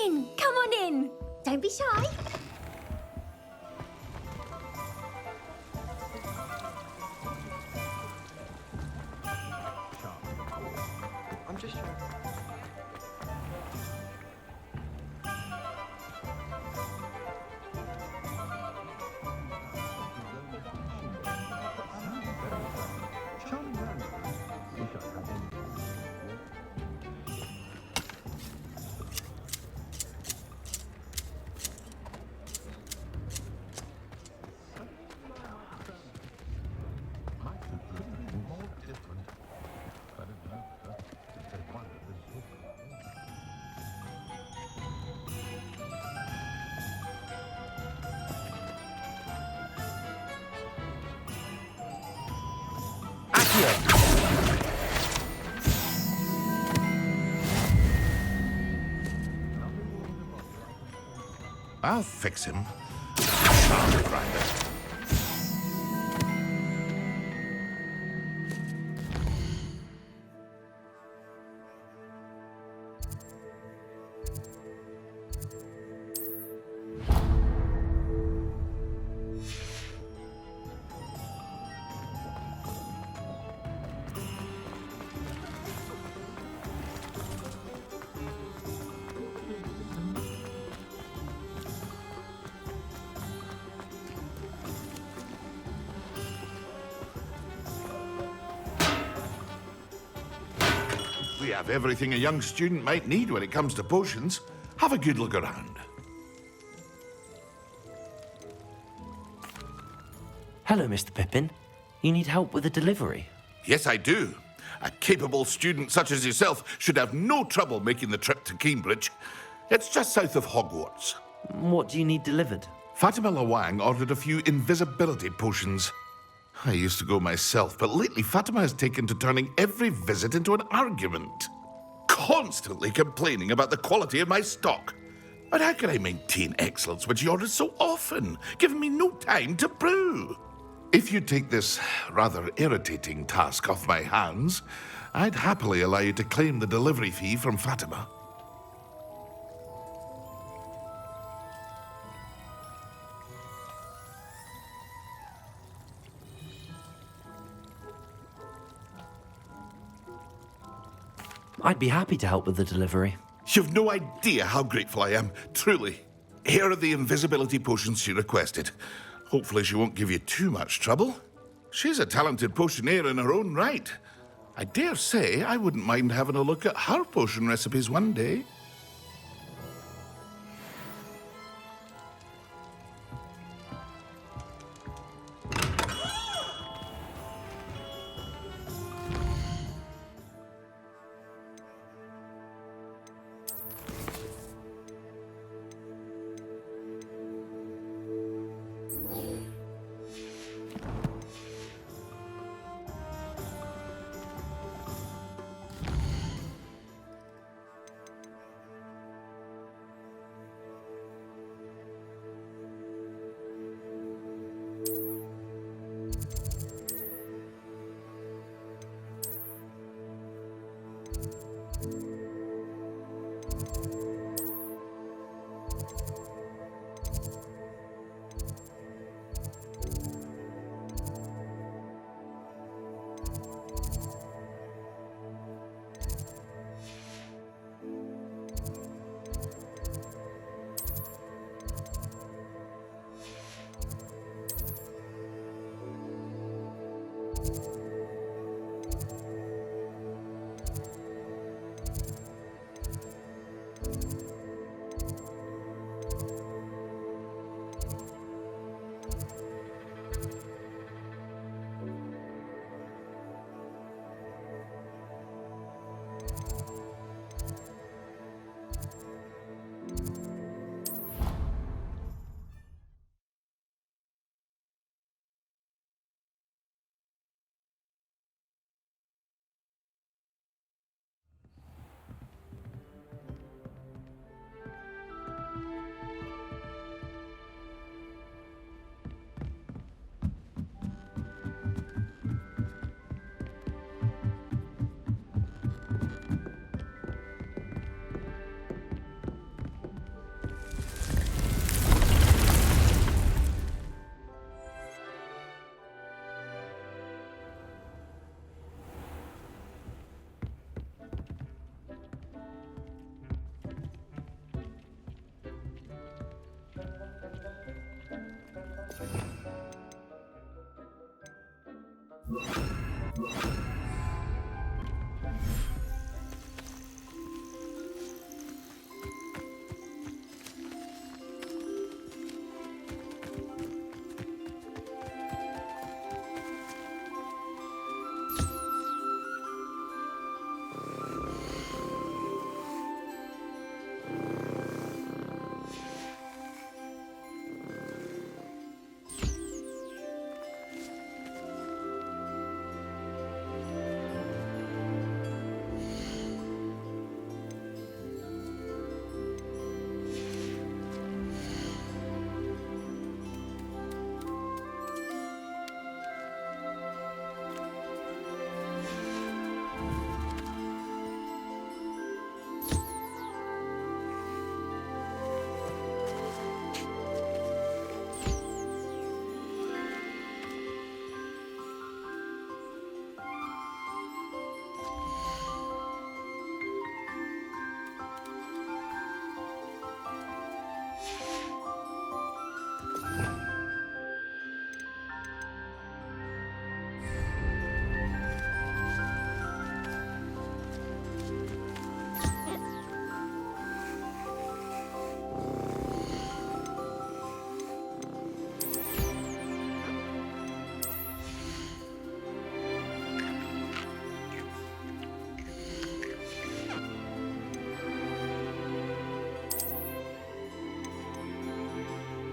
in. Come on in. Don't be shy. I'm just trying. I'll fix him. Charm grinder. We have everything a young student might need when it comes to potions. Have a good look around. Hello, Mr. Pippin. You need help with a delivery? Yes, I do. A capable student such as yourself should have no trouble making the trip to Cambridge. It's just south of Hogwarts. What do you need delivered? Fatima Lawang ordered a few invisibility potions. I used to go myself, but lately Fatima has taken to turning every visit into an argument. Constantly complaining about the quality of my stock. But how can I maintain excellence when she orders so often, giving me no time to brew? If you take this rather irritating task off my hands, I'd happily allow you to claim the delivery fee from Fatima. I'd be happy to help with the delivery. You've no idea how grateful I am, truly. Here are the invisibility potions she requested. Hopefully she won't give you too much trouble. She's a talented potioneer in her own right. I dare say I wouldn't mind having a look at her potion recipes one day.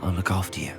I'll look after you.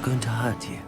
going to hurt you.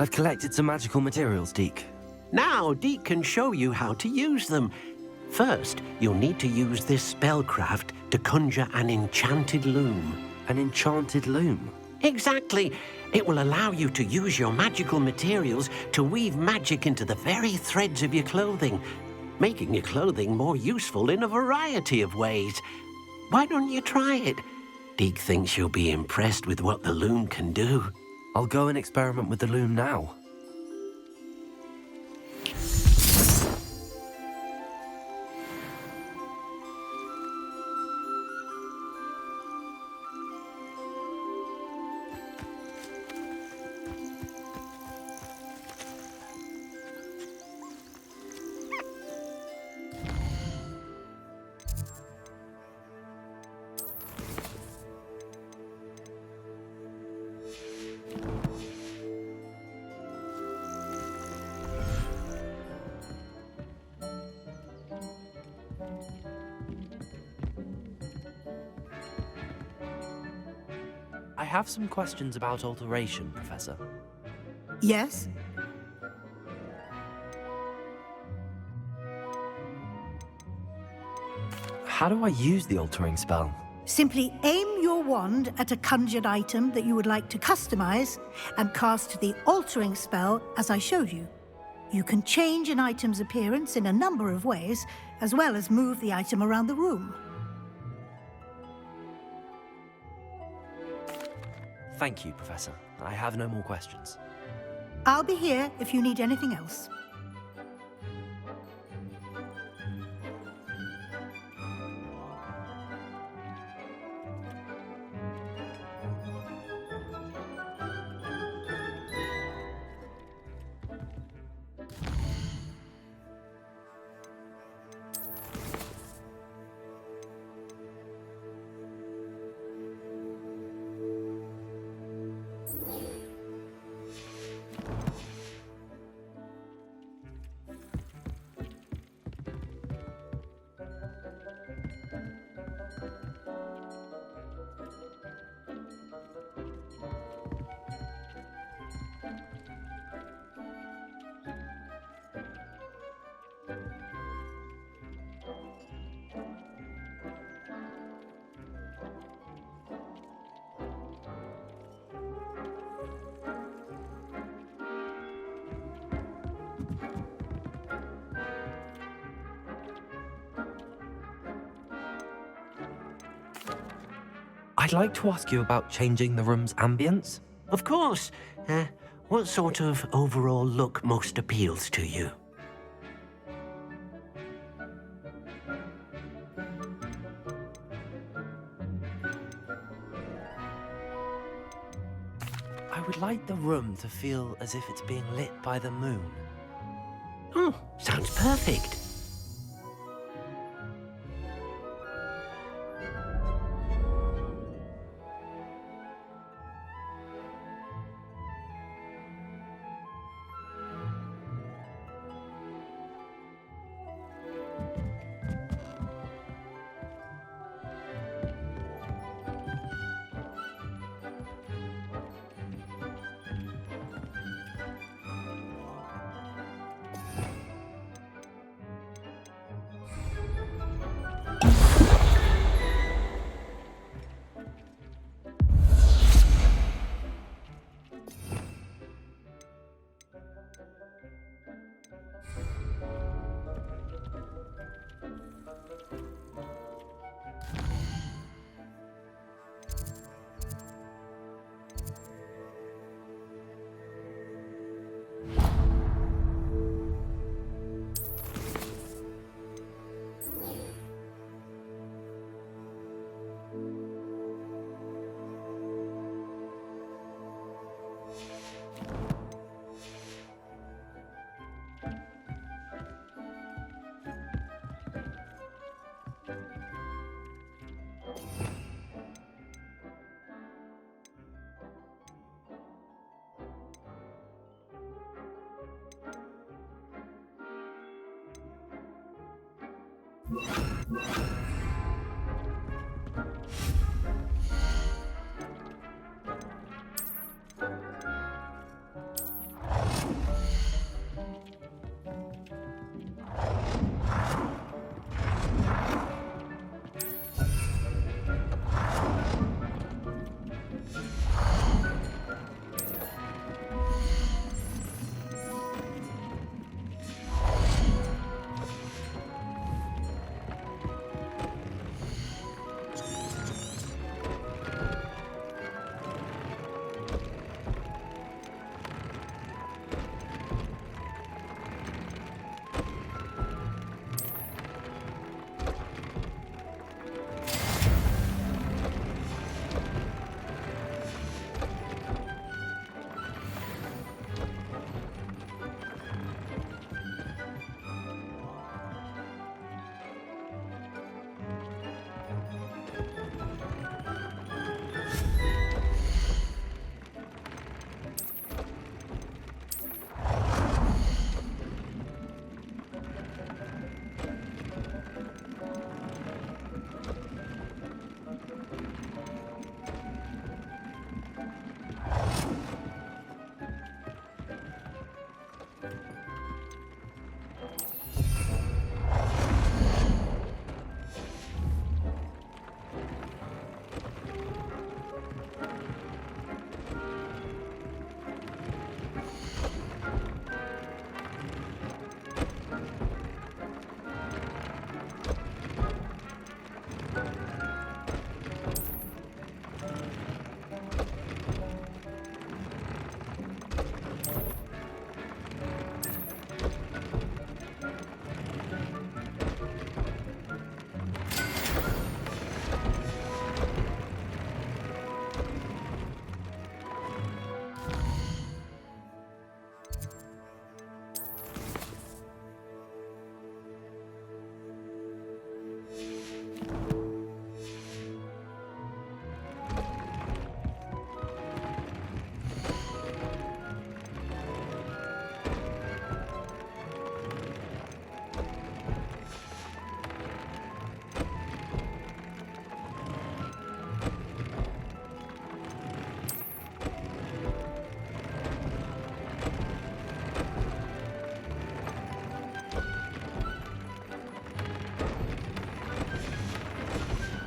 I've collected some magical materials, Deke. Now, Deke can show you how to use them. First, you'll need to use this spellcraft to conjure an enchanted loom. An enchanted loom? Exactly. It will allow you to use your magical materials to weave magic into the very threads of your clothing, making your clothing more useful in a variety of ways. Why don't you try it? Deke thinks you'll be impressed with what the loom can do. I'll go and experiment with the loom now. I have some questions about alteration, Professor. Yes? How do I use the altering spell? Simply aim your wand at a conjured item that you would like to customize and cast the altering spell as I showed you. You can change an item's appearance in a number of ways, as well as move the item around the room. Thank you, Professor. I have no more questions. I'll be here if you need anything else. I'd like to ask you about changing the room's ambience. Of course. What sort of overall look most appeals to you? I would like the room to feel as if it's being lit by the moon. Oh, sounds perfect.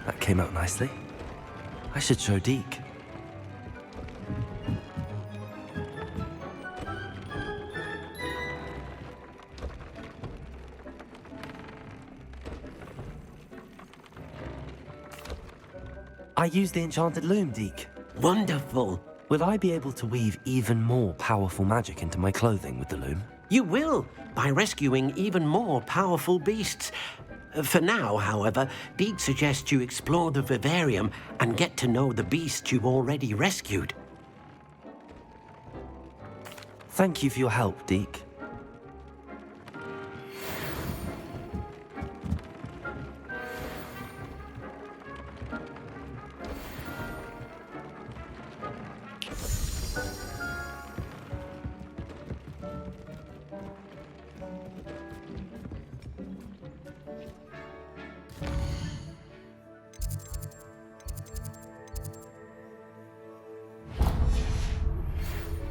That came out nicely. I should show Deke. I used the enchanted loom, Deke. Wonderful. Will I be able to weave even more powerful magic into my clothing with the loom? You will, by rescuing even more powerful beasts. For now, however, Deke suggests you explore the vivarium and get to know the beasts you've already rescued. Thank you for your help, Deke.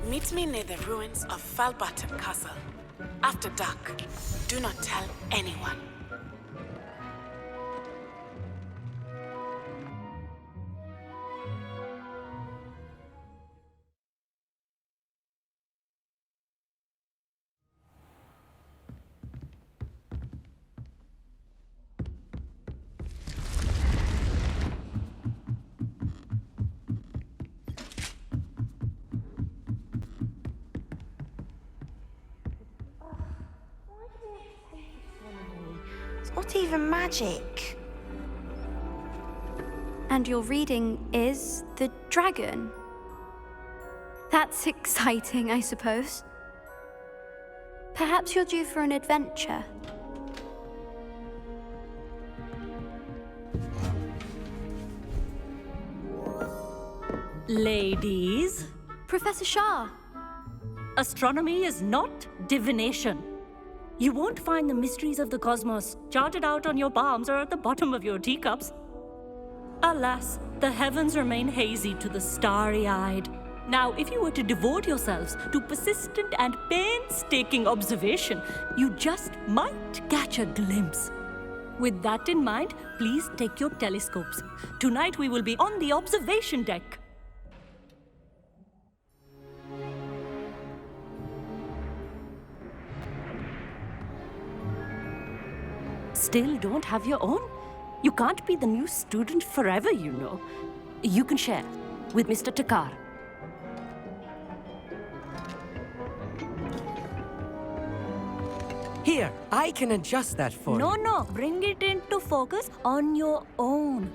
Meet me near the ruins of Falbottom Castle. After dark. Do not tell anyone. Not even magic. And your reading is the dragon. That's exciting, I suppose. Perhaps you're due for an adventure. Ladies, Professor Shah. astronomy is not divination. You won't find the mysteries of the cosmos charted out on your palms or at the bottom of your teacups. Alas, the heavens remain hazy to the starry-eyed. Now, if you were to devote yourselves to persistent and painstaking observation, you just might catch a glimpse. With that in mind, please take your telescopes. Tonight we will be on the observation deck. Still don't have your own? You can't be the new student forever, you know. You can share with Mr. Takar. Here, I can adjust that for you. No, bring it into focus on your own.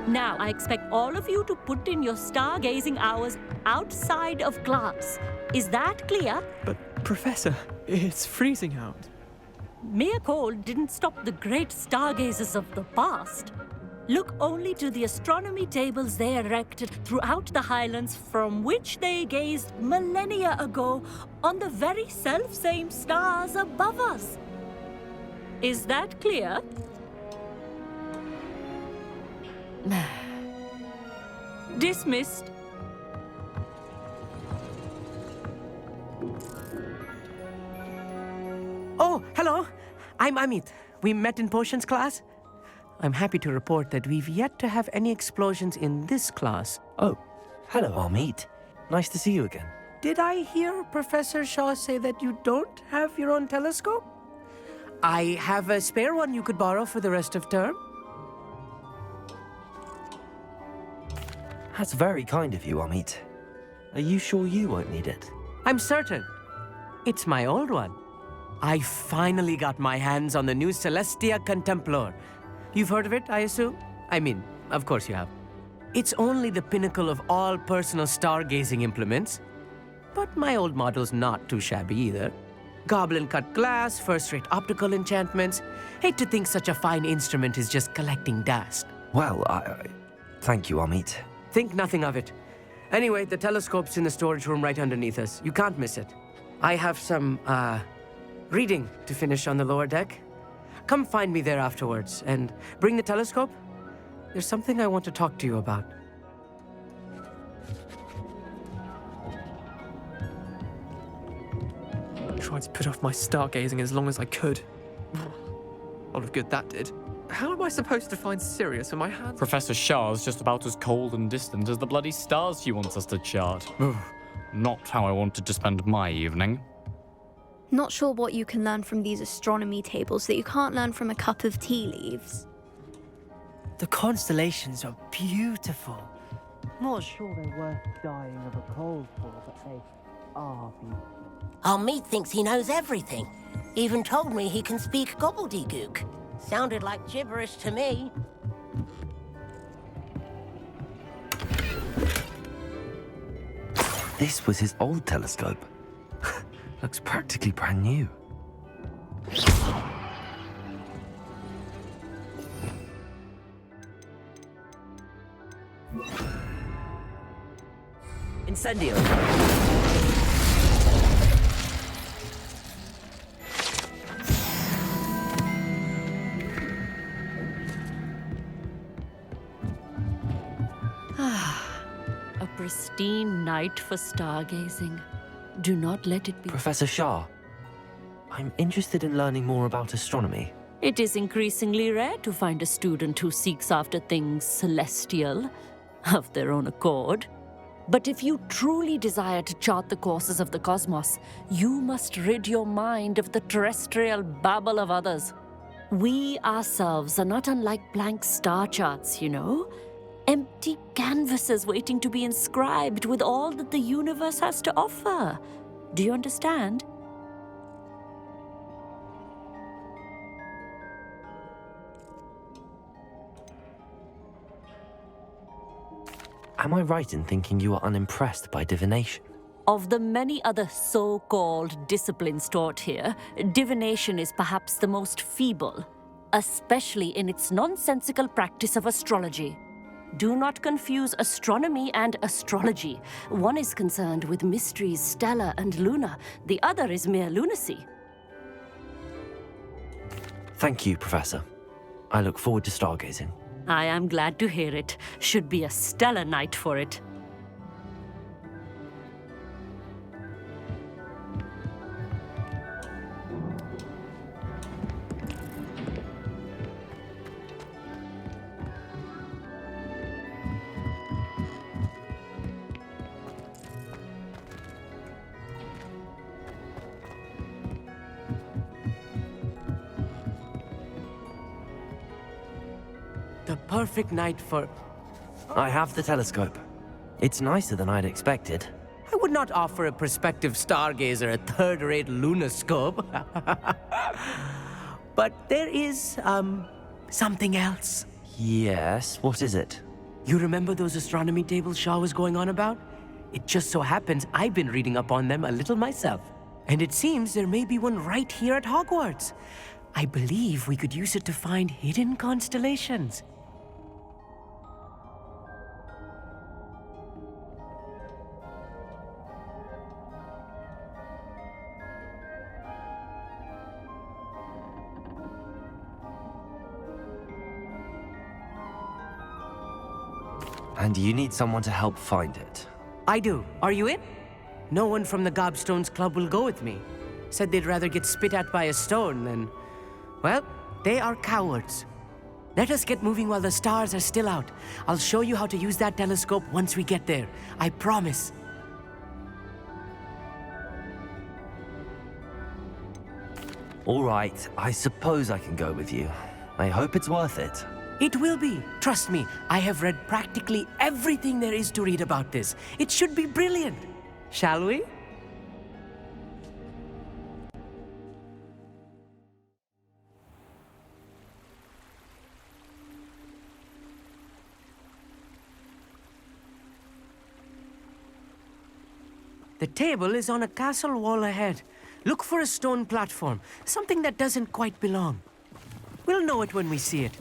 Now, I expect all of you to put in your stargazing hours outside of class. Is that clear? But, Professor, it's freezing out. Mere cold didn't stop the great stargazers of the past. Look only to the astronomy tables they erected throughout the highlands from which they gazed millennia ago on the very self-same stars above us. Is that clear? Dismissed. Oh, hello. I'm Amit. We met in potions class. I'm happy to report that we've yet to have any explosions in this class. Oh, hello, Amit. Nice to see you again. Did I hear Professor Shaw say that you don't have your own telescope? I have a spare one you could borrow for the rest of term. That's very kind of you, Amit. Are you sure you won't need it? I'm certain. It's my old one. I finally got my hands on the new Celestia Contemplar. You've heard of it, I assume? I mean, of course you have. It's only the pinnacle of all personal stargazing implements. But my old model's not too shabby either. Goblin-cut glass, first-rate optical enchantments. Hate to think such a fine instrument is just collecting dust. Well, thank you, Amit. Think nothing of it. Anyway, the telescope's in the storage room right underneath us. You can't miss it. I have some, reading to finish on the lower deck. Come find me there afterwards, and bring the telescope. There's something I want to talk to you about. I tried to put off my stargazing as long as I could. A lot of good that did. How am I supposed to find Sirius when my hands... Professor Shah's just about as cold and distant as the bloody stars she wants us to chart. Not how I wanted to spend my evening. Not sure what you can learn from these astronomy tables that you can't learn from a cup of tea leaves. The constellations are beautiful. Not sure they're worth dying of a cold for, but they are beautiful. Amit thinks he knows everything. Even told me he can speak gobbledygook. Sounded like gibberish to me. This was his old telescope. Looks practically brand new. Incendio. A pristine night for stargazing. Do not let it be. Professor Shah, I'm interested in learning more about astronomy. It is increasingly rare to find a student who seeks after things celestial of their own accord. But if you truly desire to chart the courses of the cosmos, you must rid your mind of the terrestrial babble of others. We ourselves are not unlike blank star charts, you know. Empty canvases waiting to be inscribed with all that the universe has to offer. Do you understand? Am I right in thinking you are unimpressed by divination? Of the many other so-called disciplines taught here, divination is perhaps the most feeble, especially in its nonsensical practice of astrology. Do not confuse astronomy and astrology. One is concerned with mysteries stellar and lunar. The other is mere lunacy. Thank you, Professor. I look forward to stargazing. I am glad to hear it. Should be a stellar night for it. The perfect night for... I have the telescope. It's nicer than I'd expected. I would not offer a prospective stargazer a third-rate lunoscope. But there is, something else. Yes, what is it? You remember those astronomy tables Shaw was going on about? It just so happens I've been reading up on them a little myself. And it seems there may be one right here at Hogwarts. I believe we could use it to find hidden constellations. And you need someone to help find it. I do. Are you in? No one from the Gobstones Club will go with me. Said they'd rather get spit at by a stone than... Well, they are cowards. Let us get moving while the stars are still out. I'll show you how to use that telescope once we get there. I promise. All right, I suppose I can go with you. I hope it's worth it. It will be. Trust me, I have read practically everything there is to read about this. It should be brilliant. Shall we? The table is on a castle wall ahead. Look for a stone platform, something that doesn't quite belong. We'll know it when we see it.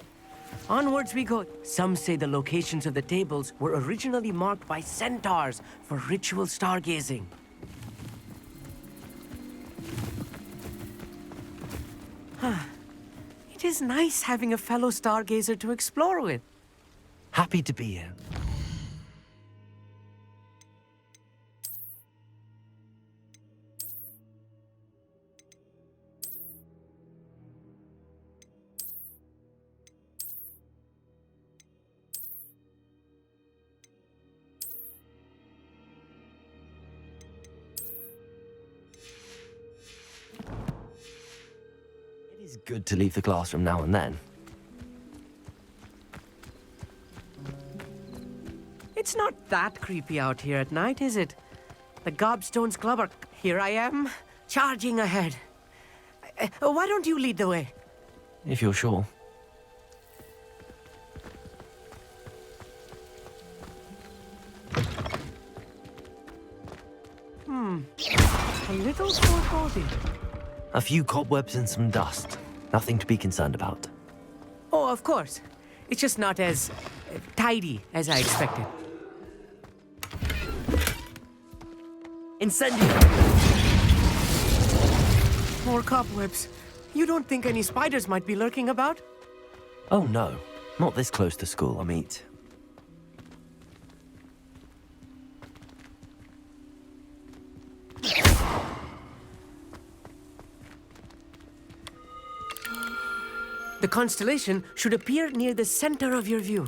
Onwards we go. Some say the locations of the tables were originally marked by centaurs for ritual stargazing. It is nice having a fellow stargazer to explore with. Happy to be here. It's good to leave the classroom now and then. It's not that creepy out here at night, is it? The Gobstones Club are... Here I am, charging ahead. Why don't you lead the way? If you're sure. A little foreboding. A few cobwebs and some dust. Nothing to be concerned about. Oh, of course. It's just not as tidy as I expected. Incendio! More cobwebs. You don't think any spiders might be lurking about? Oh no, not this close to school, I mean. The constellation should appear near the center of your view.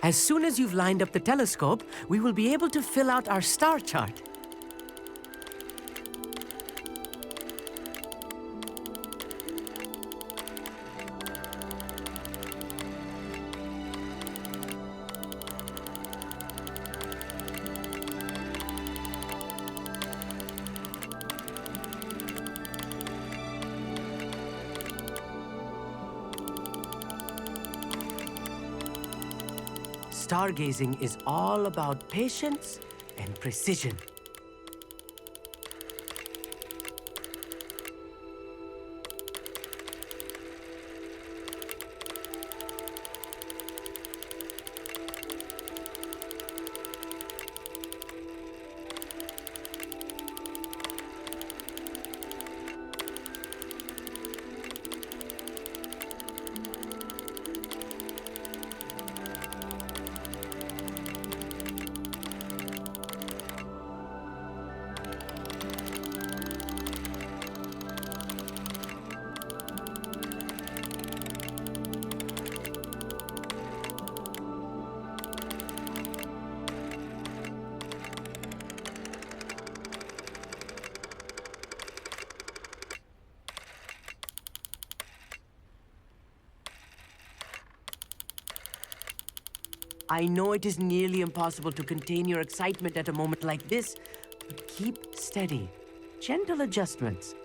As soon as you've lined up the telescope, we will be able to fill out our star chart. stargazing is all about patience and precision. I know it is nearly impossible to contain your excitement at a moment like this, but keep steady. Gentle adjustments.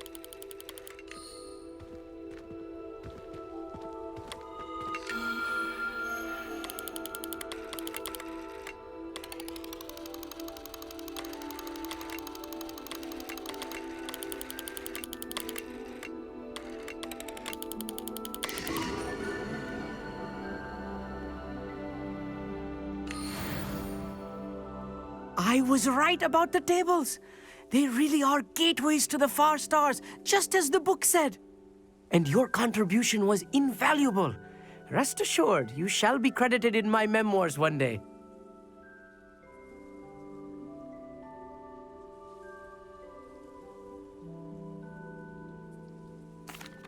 I was right about the tables. They really are gateways to the far stars, just as the book said. And your contribution was invaluable. Rest assured, you shall be credited in my memoirs one day.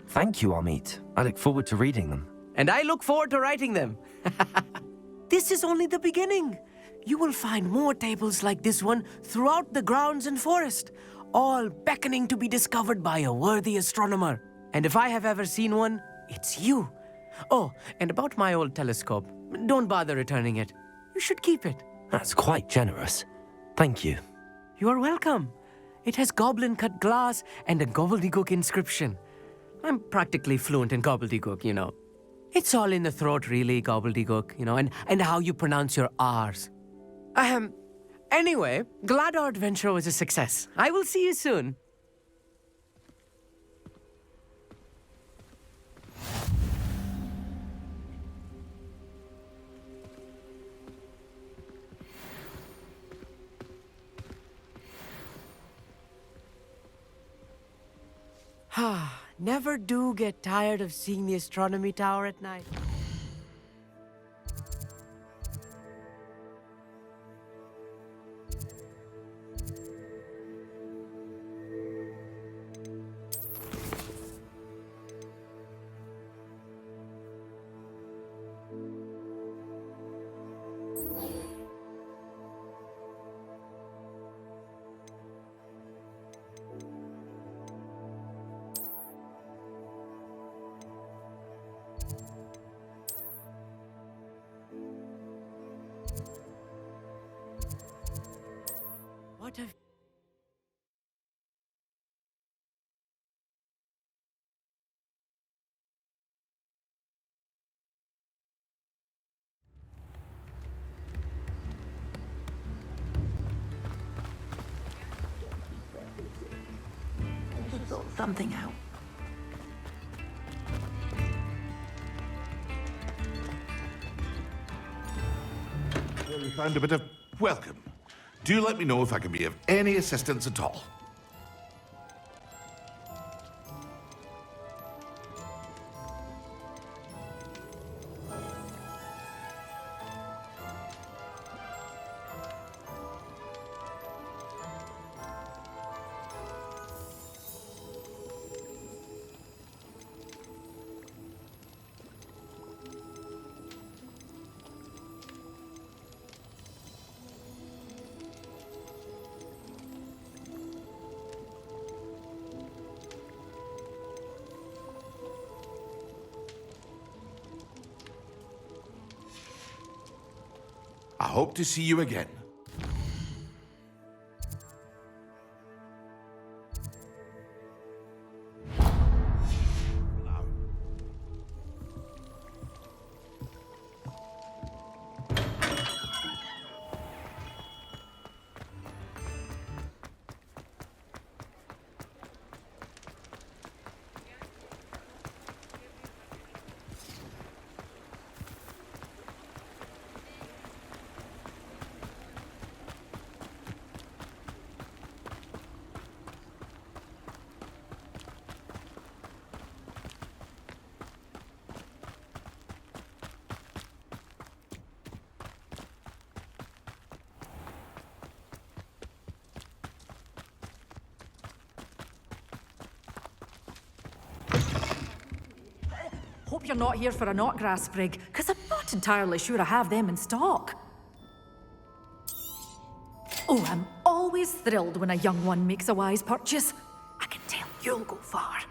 Thank you, Amit. I look forward to reading them. And I look forward to writing them. This is only the beginning. You will find more tables like this one throughout the grounds and forest, all beckoning to be discovered by a worthy astronomer. And if I have ever seen one, it's you. Oh, and about my old telescope, don't bother returning it. You should keep it. That's quite generous. Thank you. You are welcome. It has goblin-cut glass and a gobbledygook inscription. I'm practically fluent in gobbledygook, you know. It's all in the throat, really, gobbledygook, you know, and how you pronounce your R's. Anyway, glad our adventure was a success. I will see you soon. Never do get tired of seeing the astronomy tower at night. What have... Sort something out. Well, we found a bit of welcome. Do let me know if I can be of any assistance at all. I hope to see you again. hope you're not here for a knotgrass sprig, because I'm not entirely sure I have them in stock. Oh, I'm always thrilled when a young one makes a wise purchase. I can tell you'll go far.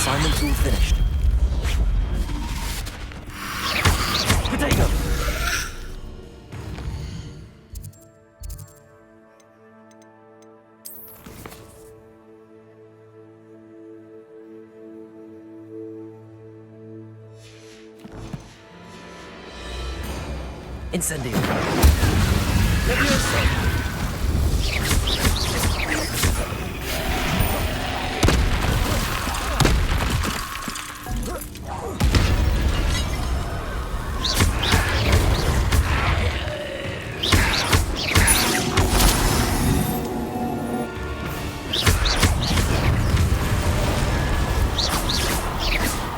Assignment's all finished. Potato! Incendio. Leviosa.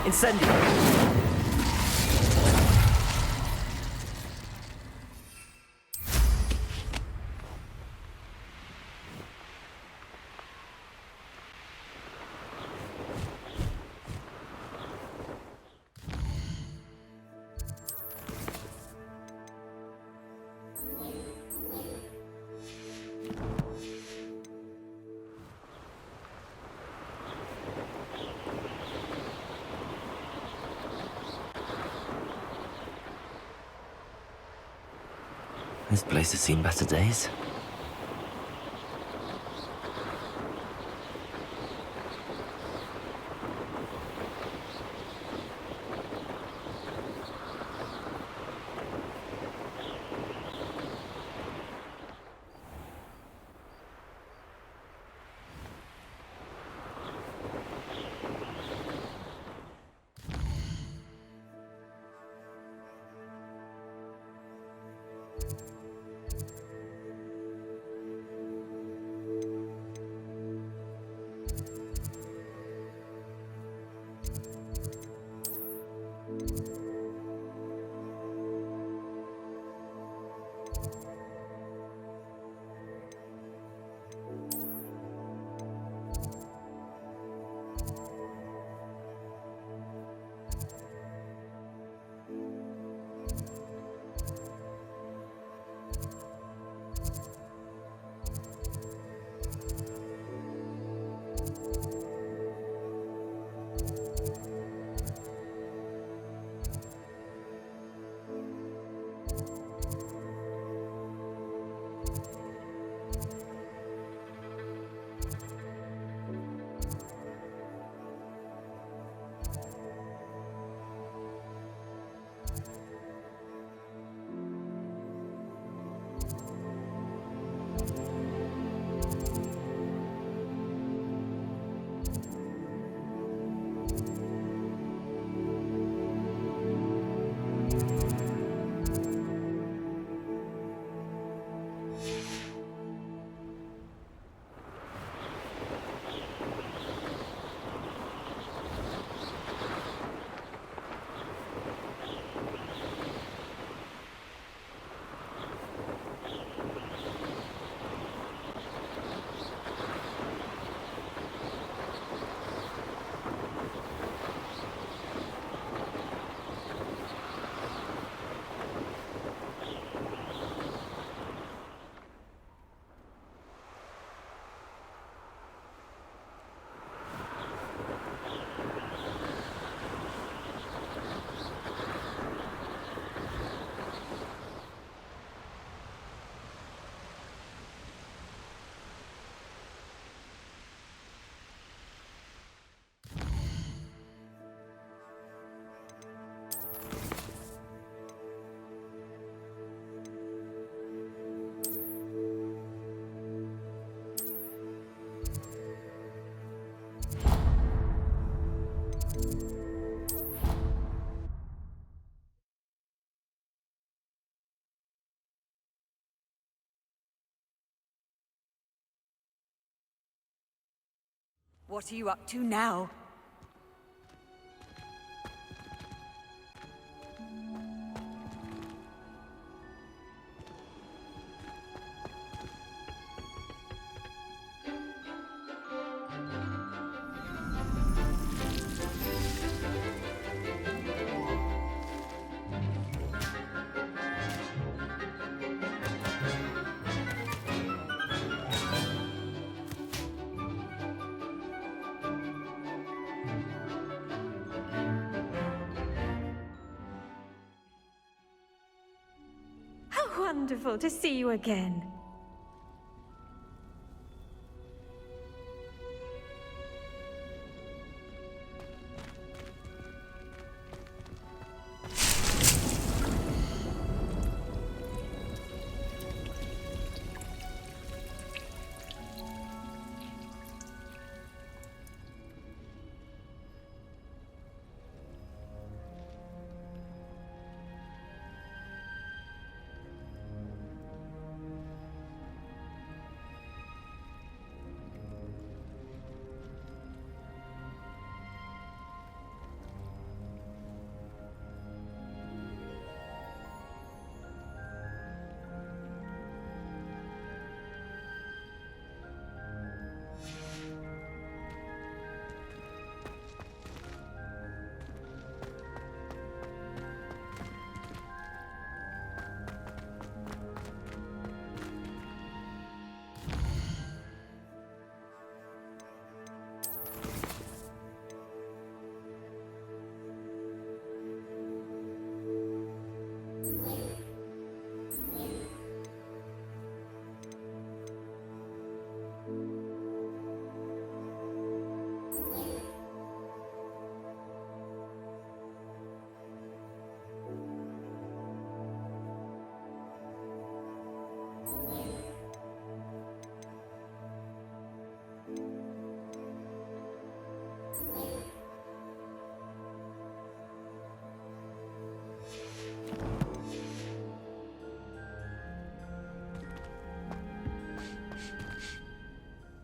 Incendio. This place has seen better days. What are you up to now? How wonderful to see you again.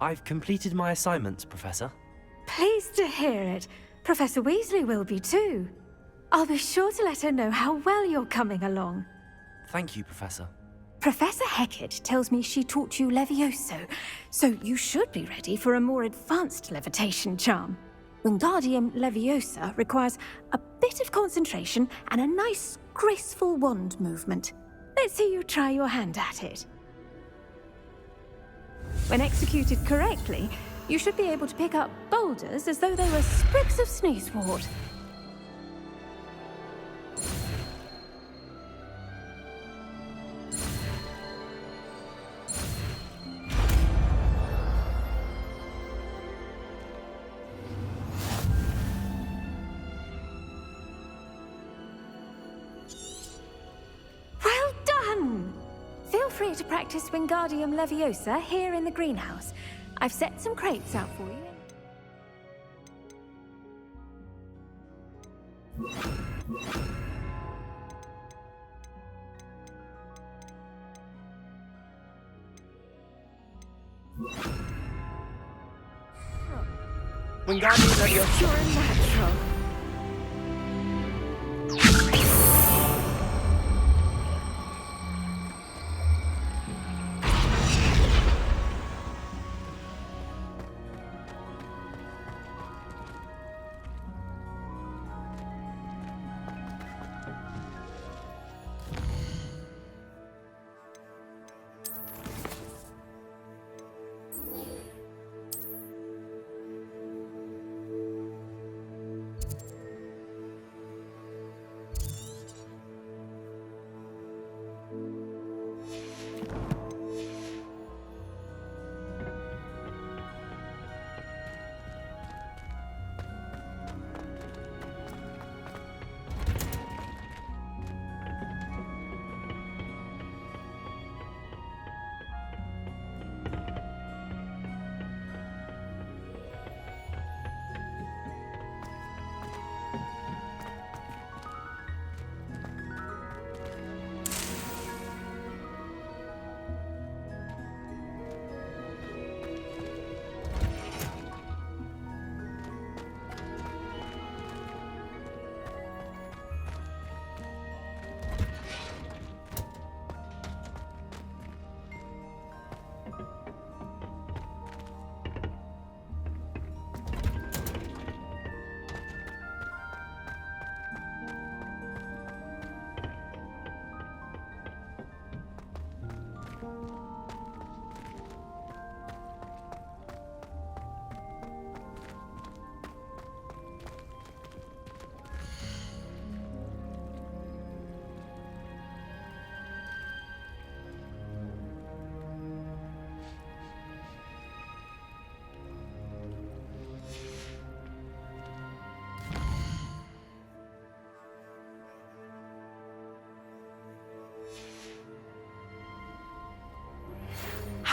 I've completed my assignments, Professor. Pleased to hear it. Professor Weasley will be too. I'll be sure to let her know how well you're coming along. Thank you, Professor. Professor Hecat tells me she taught you Levioso, so you should be ready for a more advanced levitation charm. Wingardium Leviosa requires a bit of concentration and a nice, graceful wand movement. Let's see you try your hand at it. When executed correctly, you should be able to pick up boulders as though they were sprigs of sneezewort. Well done! Feel free to practice Wingardium Leviosa here in the greenhouse. I've set some crates out for you. Wingardium Leviosa. You're a natural.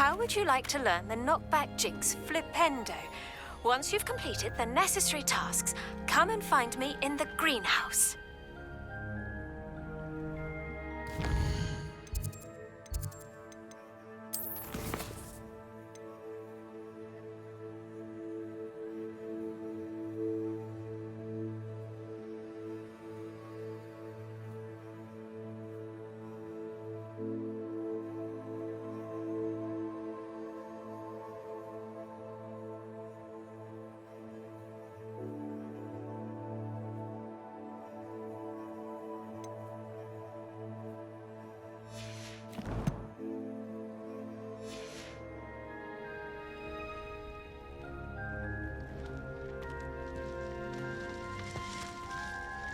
how would you like to learn the knockback jinx flipendo? Once you've completed the necessary tasks, come and find me in the greenhouse.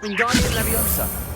Wingardium Leviosa.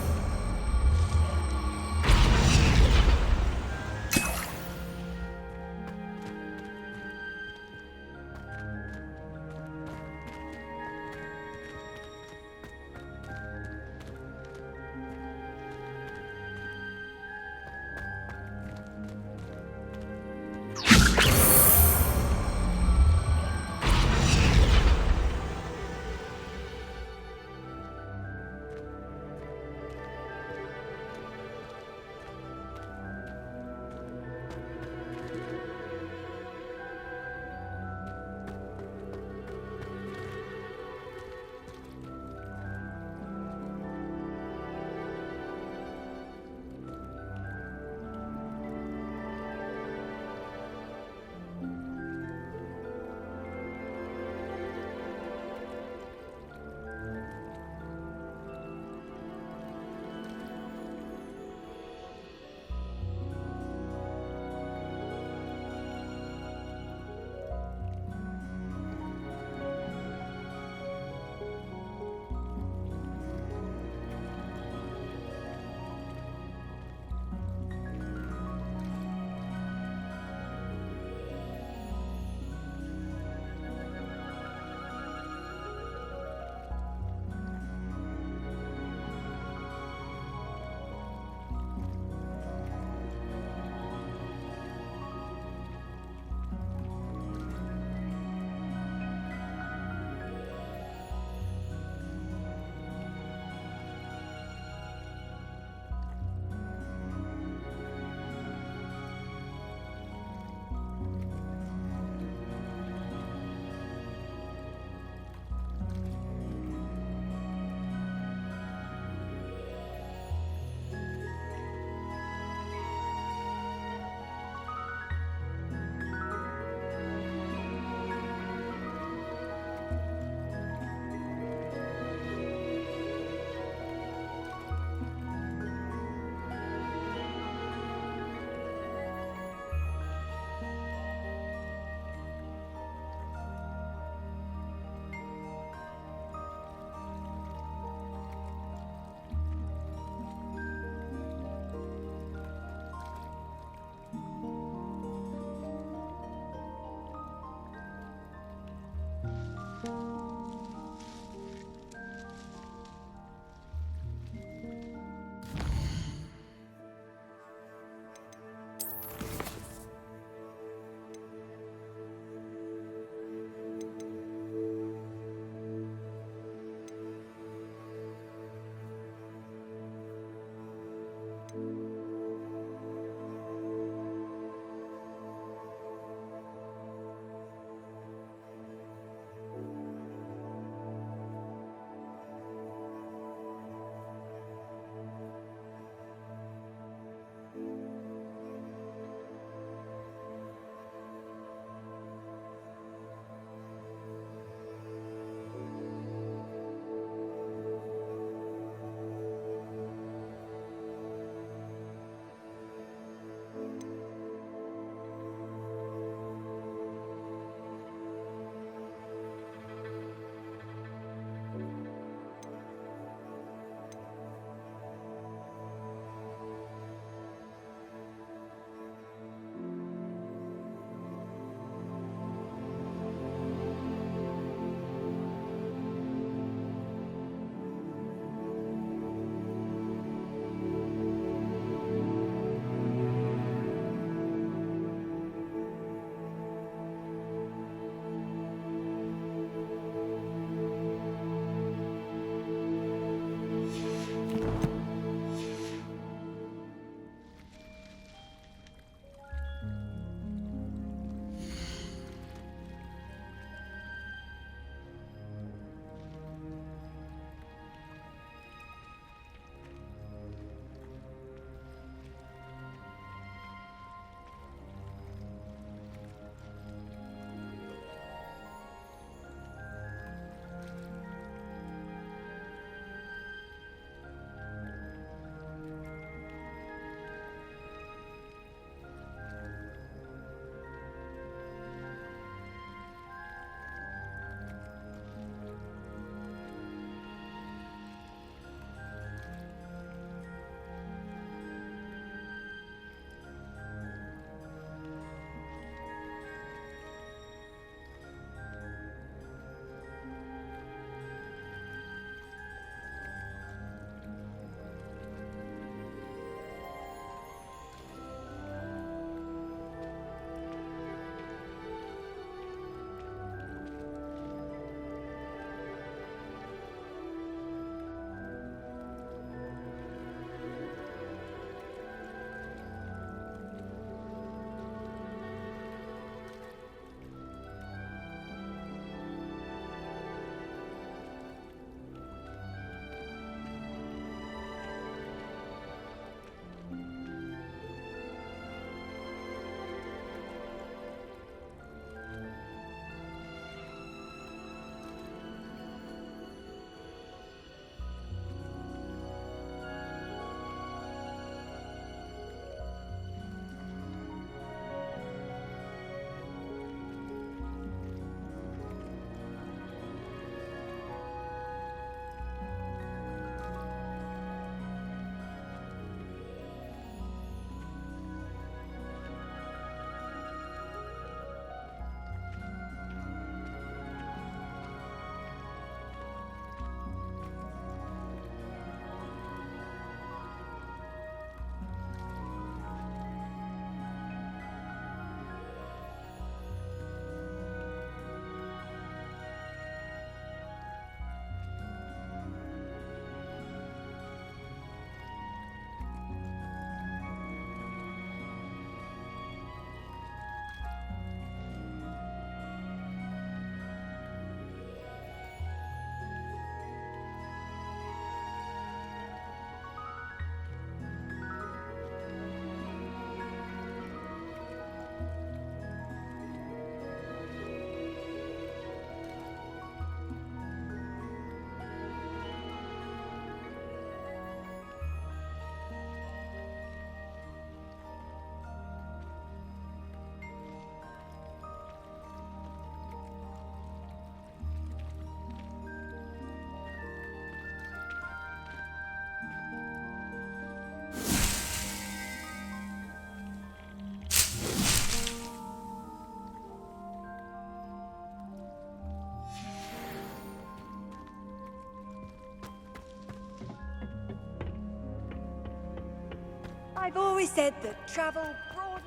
I've always said that travel broadens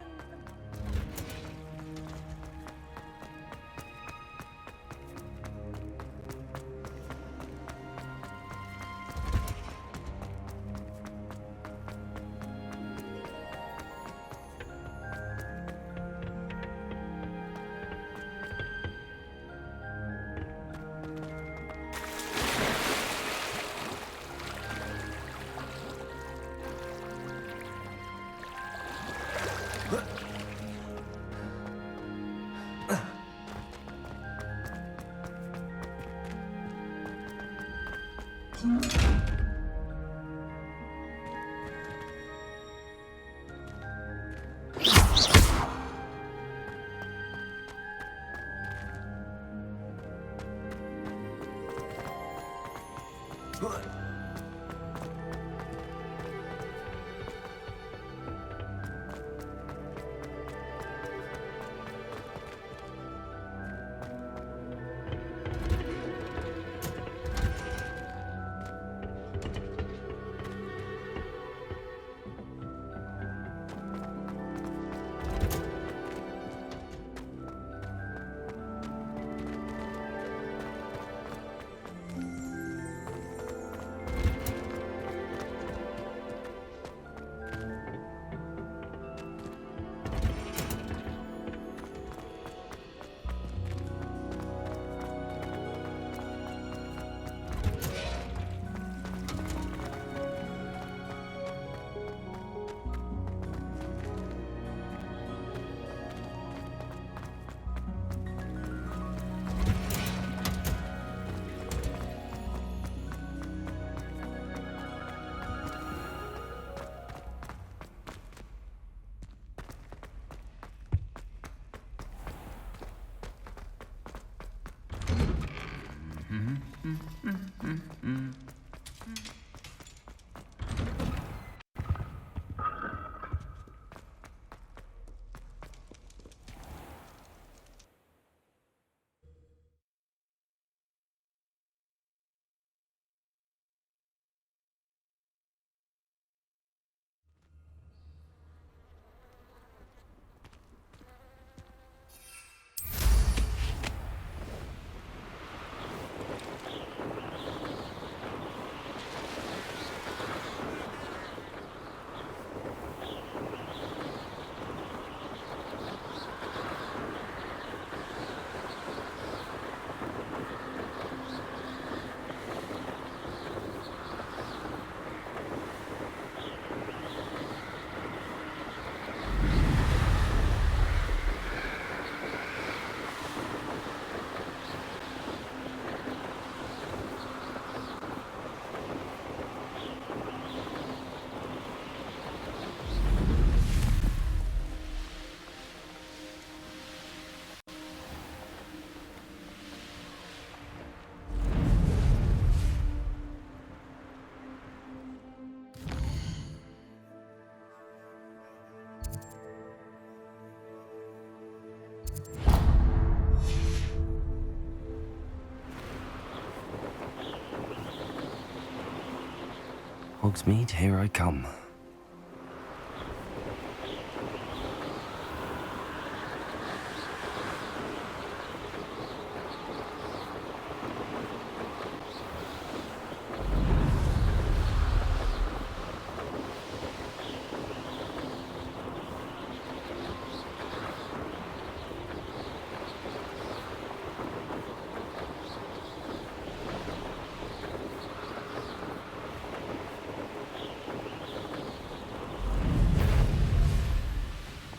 Hogsmeade, here I come.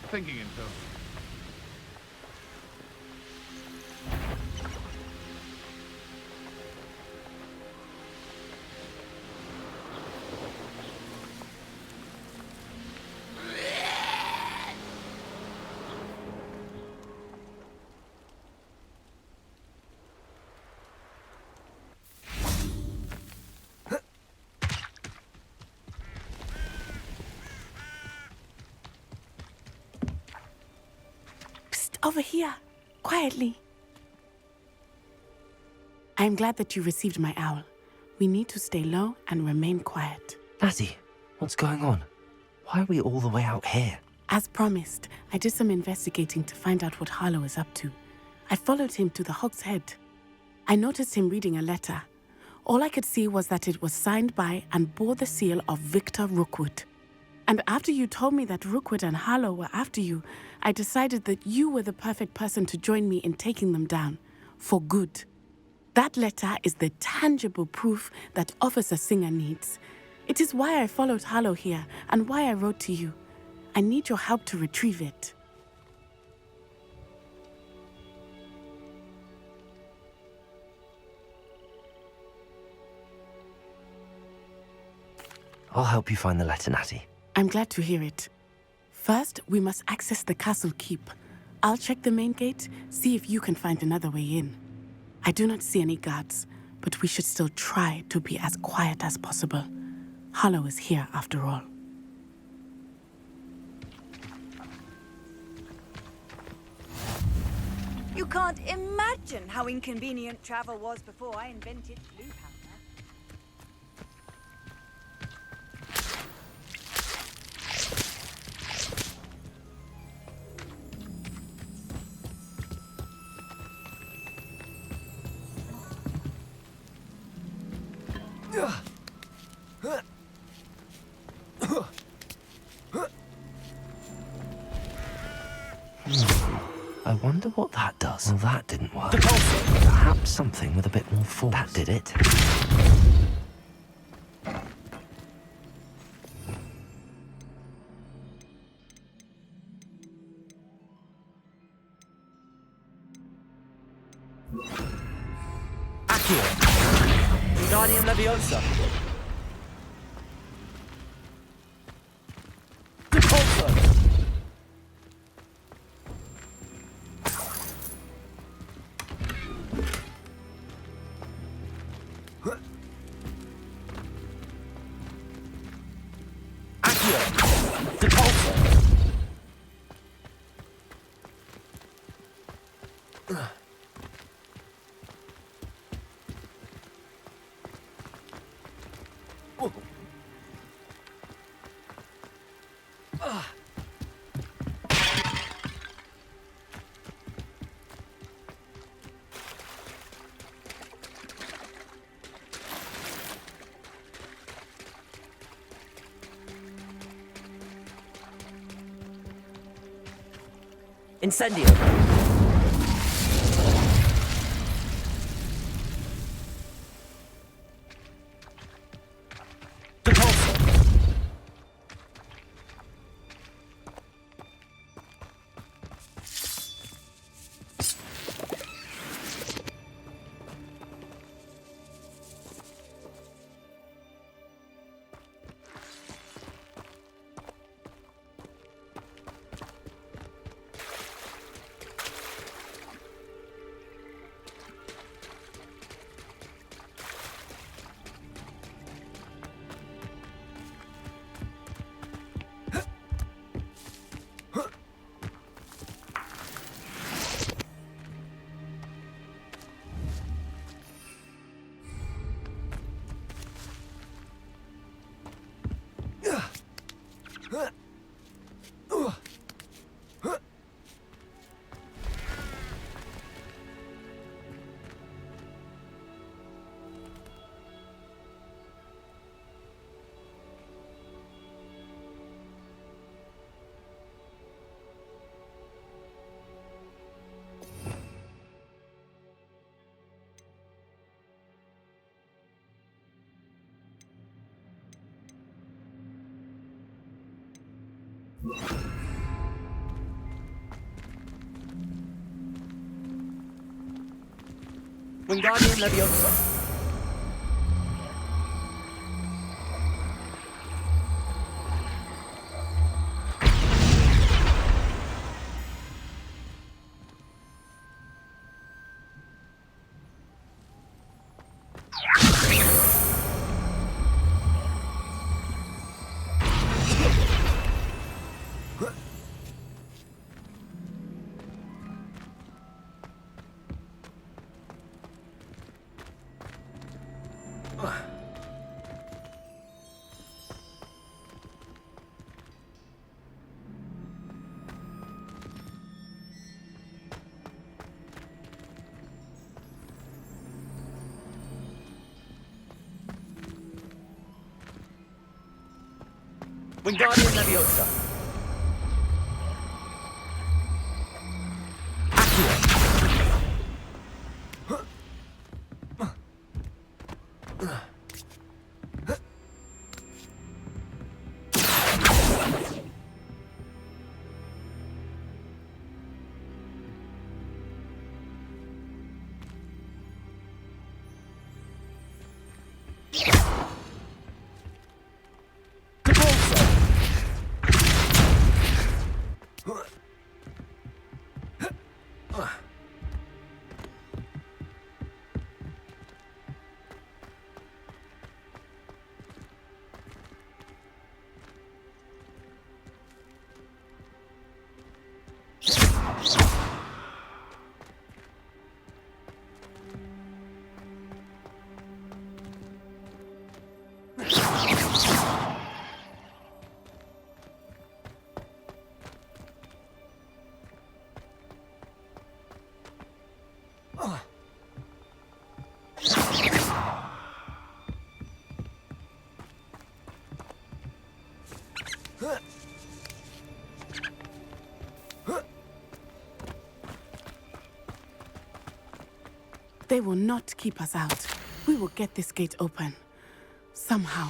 Thinking into. Over here, quietly. I'm glad that you received my owl. We need to stay low and remain quiet. Lassie, what's going on? Why are we all the way out here? As promised, I did some investigating to find out what Harlow is up to. I followed him to the Hog's Head. I noticed him reading a letter. All I could see was that it was signed by and bore the seal of Victor Rookwood. And after you told me that Rookwood and Harlow were after you, I decided that you were the perfect person to join me in taking them down. For good. That letter is the tangible proof that Officer Singer needs. It is why I followed Harlow here and why I wrote to you. I need your help to retrieve it. I'll help you find the letter, Natty. I'm glad to hear it. First, we must access the castle keep. I'll check the main gate, see if you can find another way in. I do not see any guards, but we should still try to be as quiet as possible. Harlow is here after all. You can't imagine how inconvenient travel was before I invented blue powder. I wonder what that does. Well, that didn't work. Perhaps something with a bit more force. That did it. Accio! Wingardium Leviosa! Repulsor! Incendio! Wingardium Leviosa! Wingardium Leviosa. They will not keep us out. We will get this gate open. Somehow.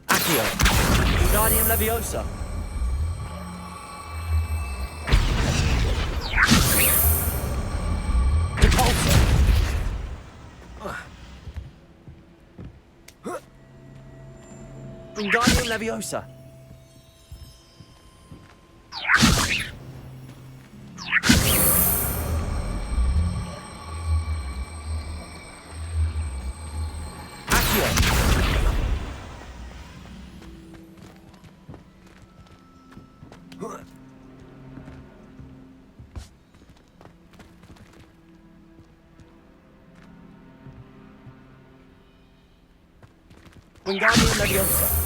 Accio. Wingardium Leviosa. Repulsor. Wingardium Leviosa. Wingardium Leviosa.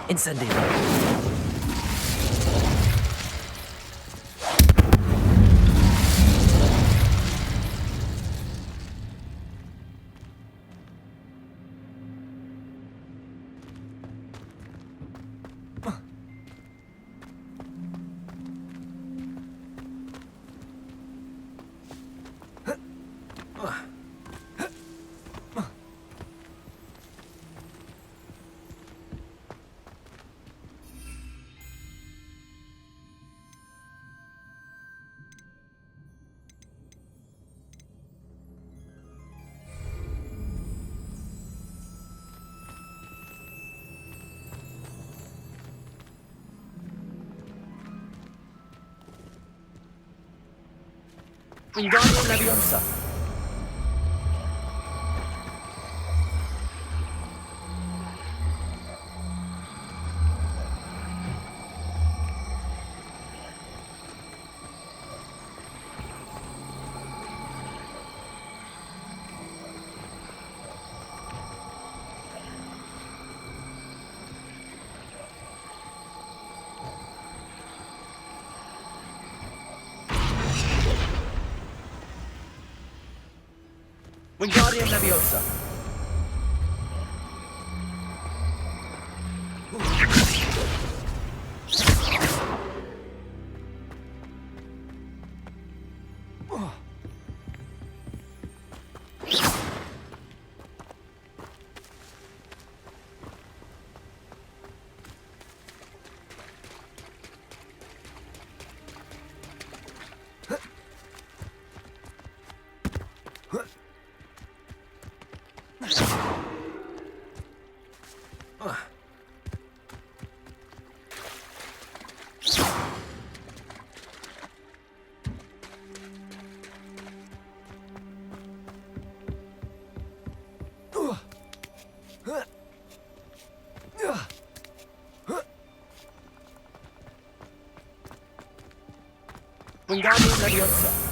Incendio. Wingardium Leviosa. Wingardium Leviosa. Wingardium Leviosa.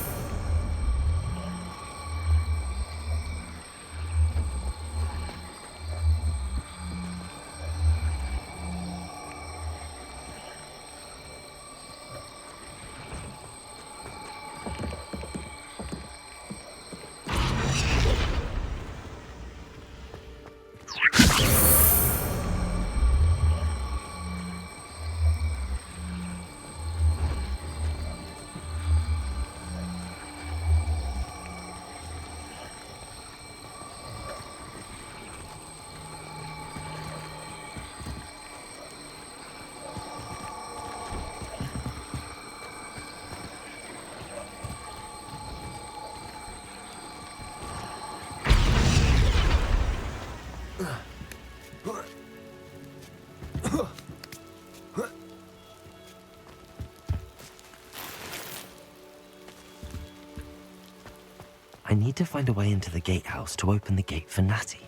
I need to find a way into the gatehouse to open the gate for Natty.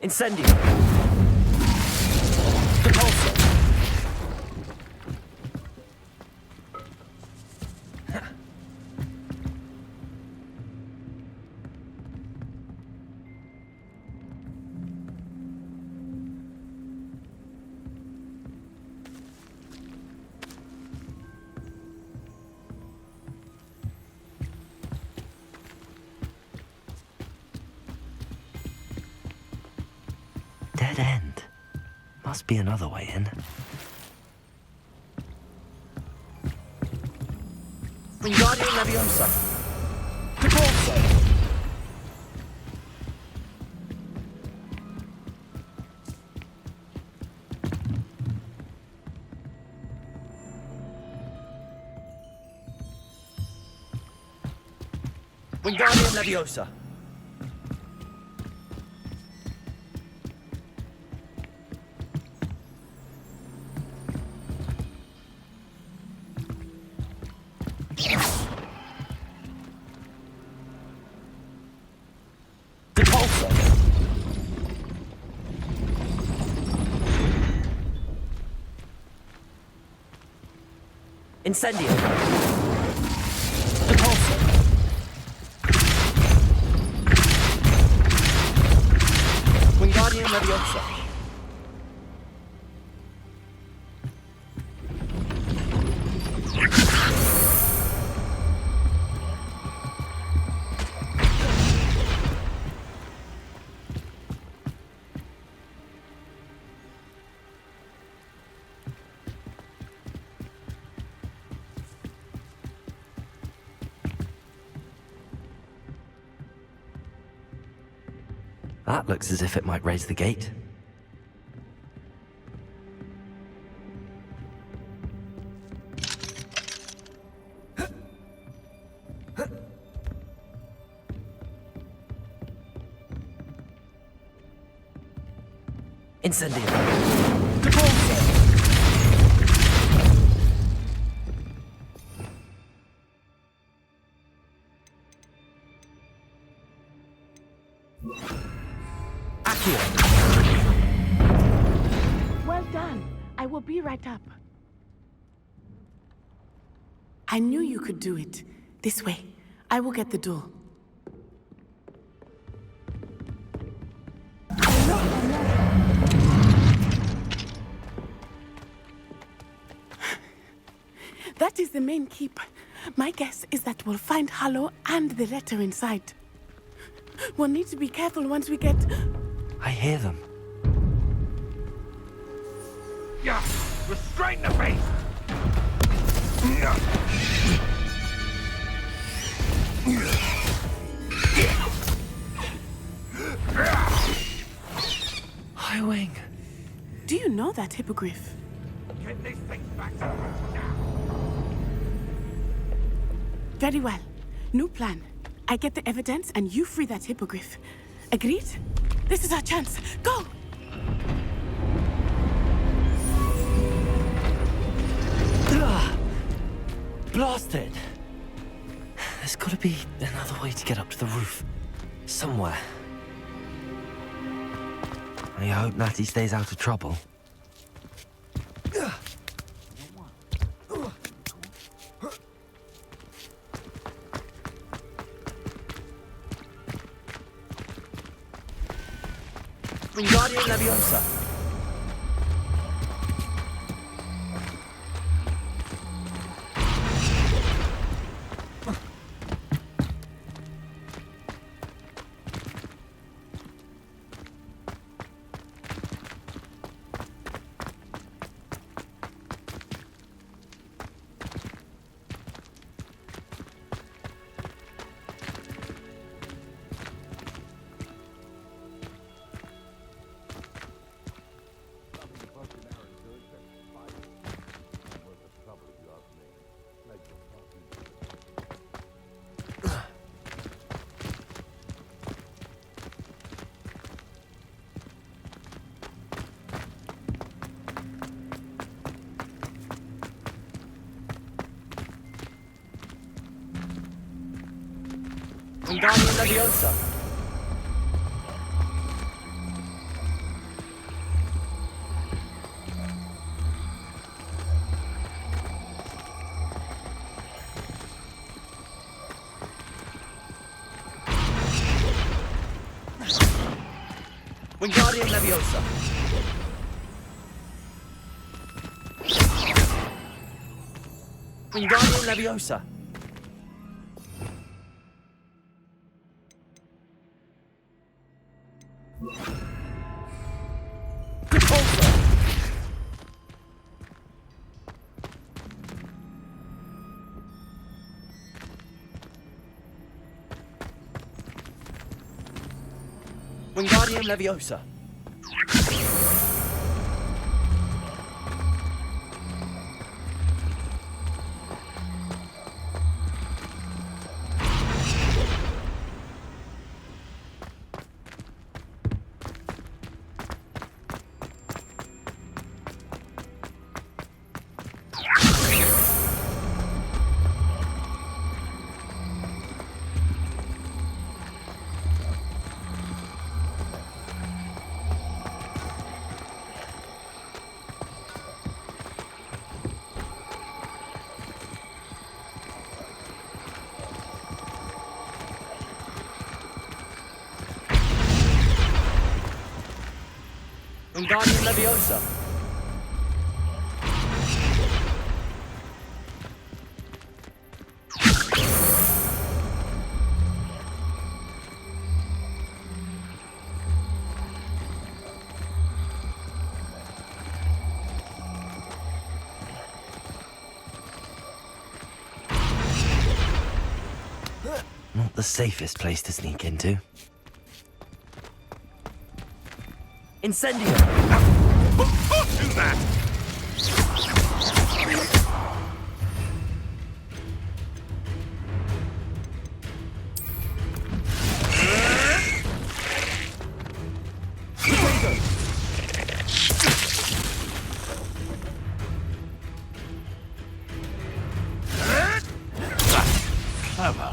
Incendio! Repulsor! Dead end. Must be another way in. Wingardium Leviosa. Repulsor. Wingardium Leviosa. Incendio! Repulsor. Wingardium Leviosa. That looks as if it might raise the gate. Incendio! Well done. I will be right up. I knew you could do it. This way. I will get the door. That is the main keep. My guess is that we'll find Harlow and the letter inside. We'll need to be careful once we get... I hear them. Yeah! Restrain the beast! Highwing. Do you know that, Hippogriff? Get these things back to now! Very well. New plan. I get the evidence and you free that Hippogriff. Agreed? This is our chance. Go! Blasted! There's gotta be another way to get up to the roof. Somewhere. I hope Natty stays out of trouble. Wingardium Leviosa! Wingardium Leviosa! Wingardium Leviosa! Wingardium Leviosa! Wingardium Leviosa. Wingardium Leviosa. Not the safest place to sneak into. Incendio! Don't do that! Clever.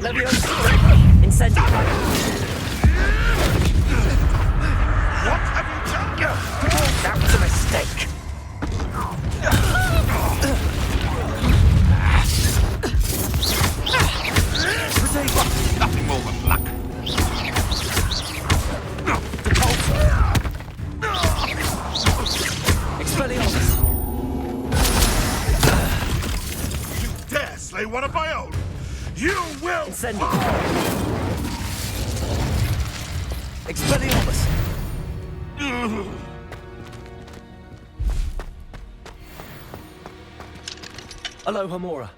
Leviosa! Incendio! What have you done? That was a mistake! Nothing more than luck. Expelliarmus! You dare slay one of my own? You will! Incendio! Expelliarmus! Alohomora!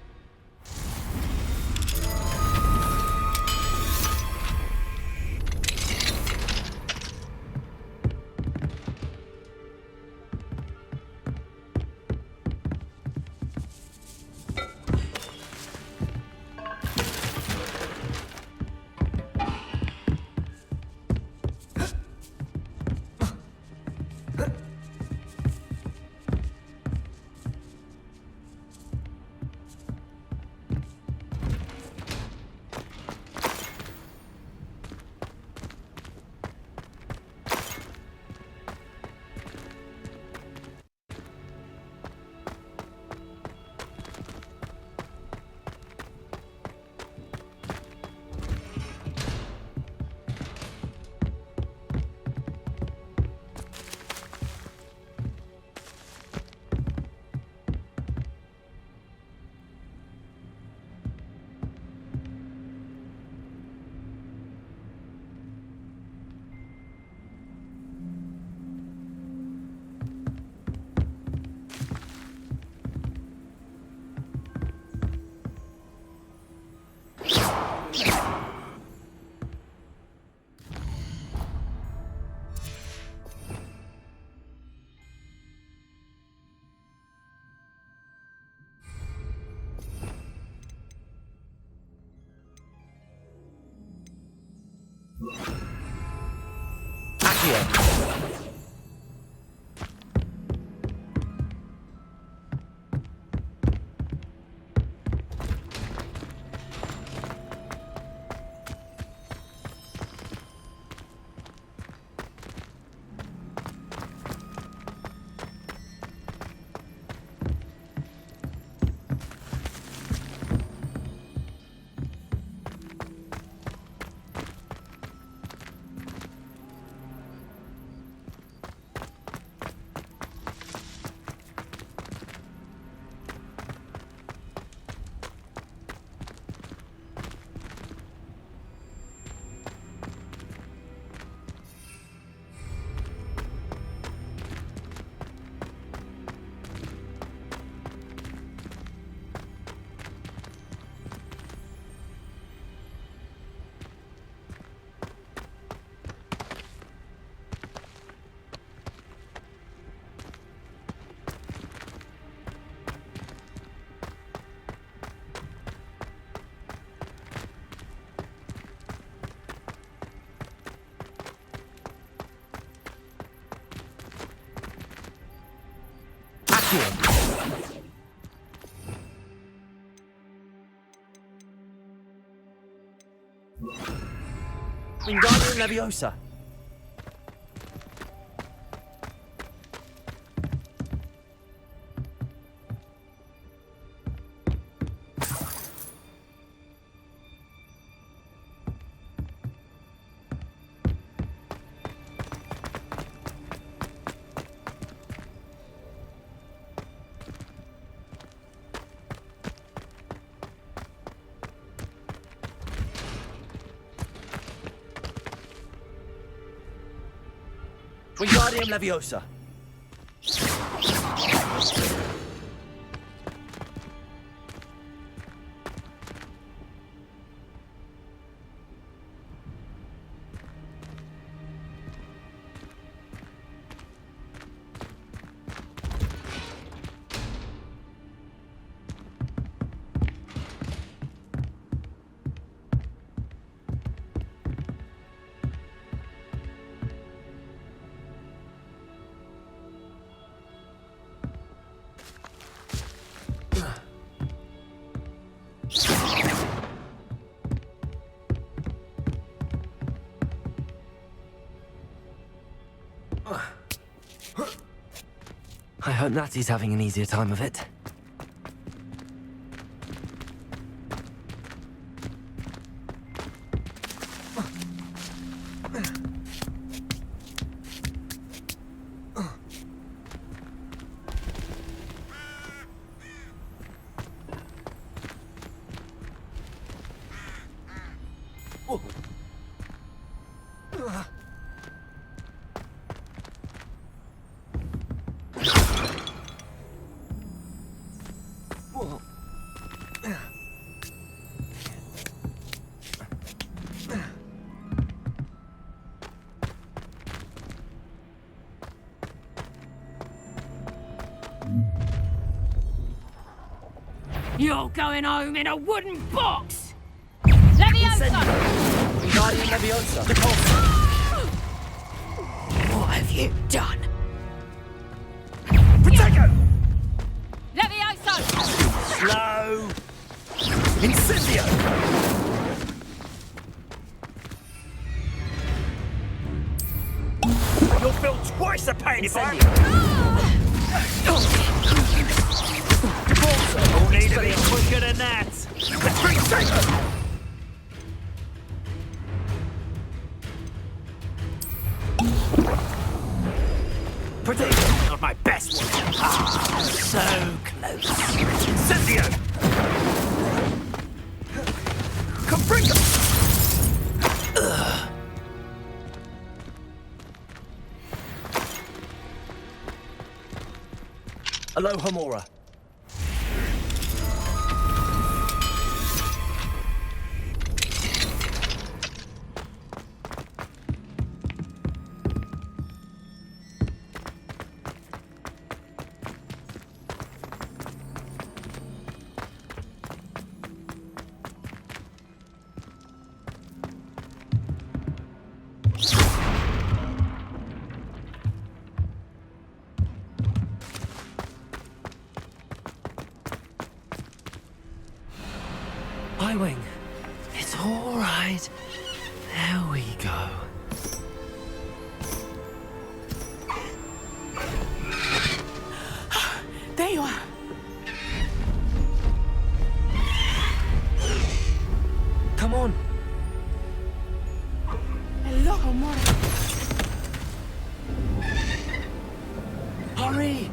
Wingardium Leviosa. Wingardium Leviosa. I hope Natty's having an easier time of it. You're going home in a wooden box! Leviosa! Wingardium Leviosa. What have you done? Protego! Leviosa! Slow! Incendio! You'll feel twice the pain if I... You'll need to be quicker than that! Protego! Not my best one! Ah, so close! Incendio! Confringo! Alohomora. Wing. It's all right. There we go. There you are. Come on. Hello, Homura. Hurry!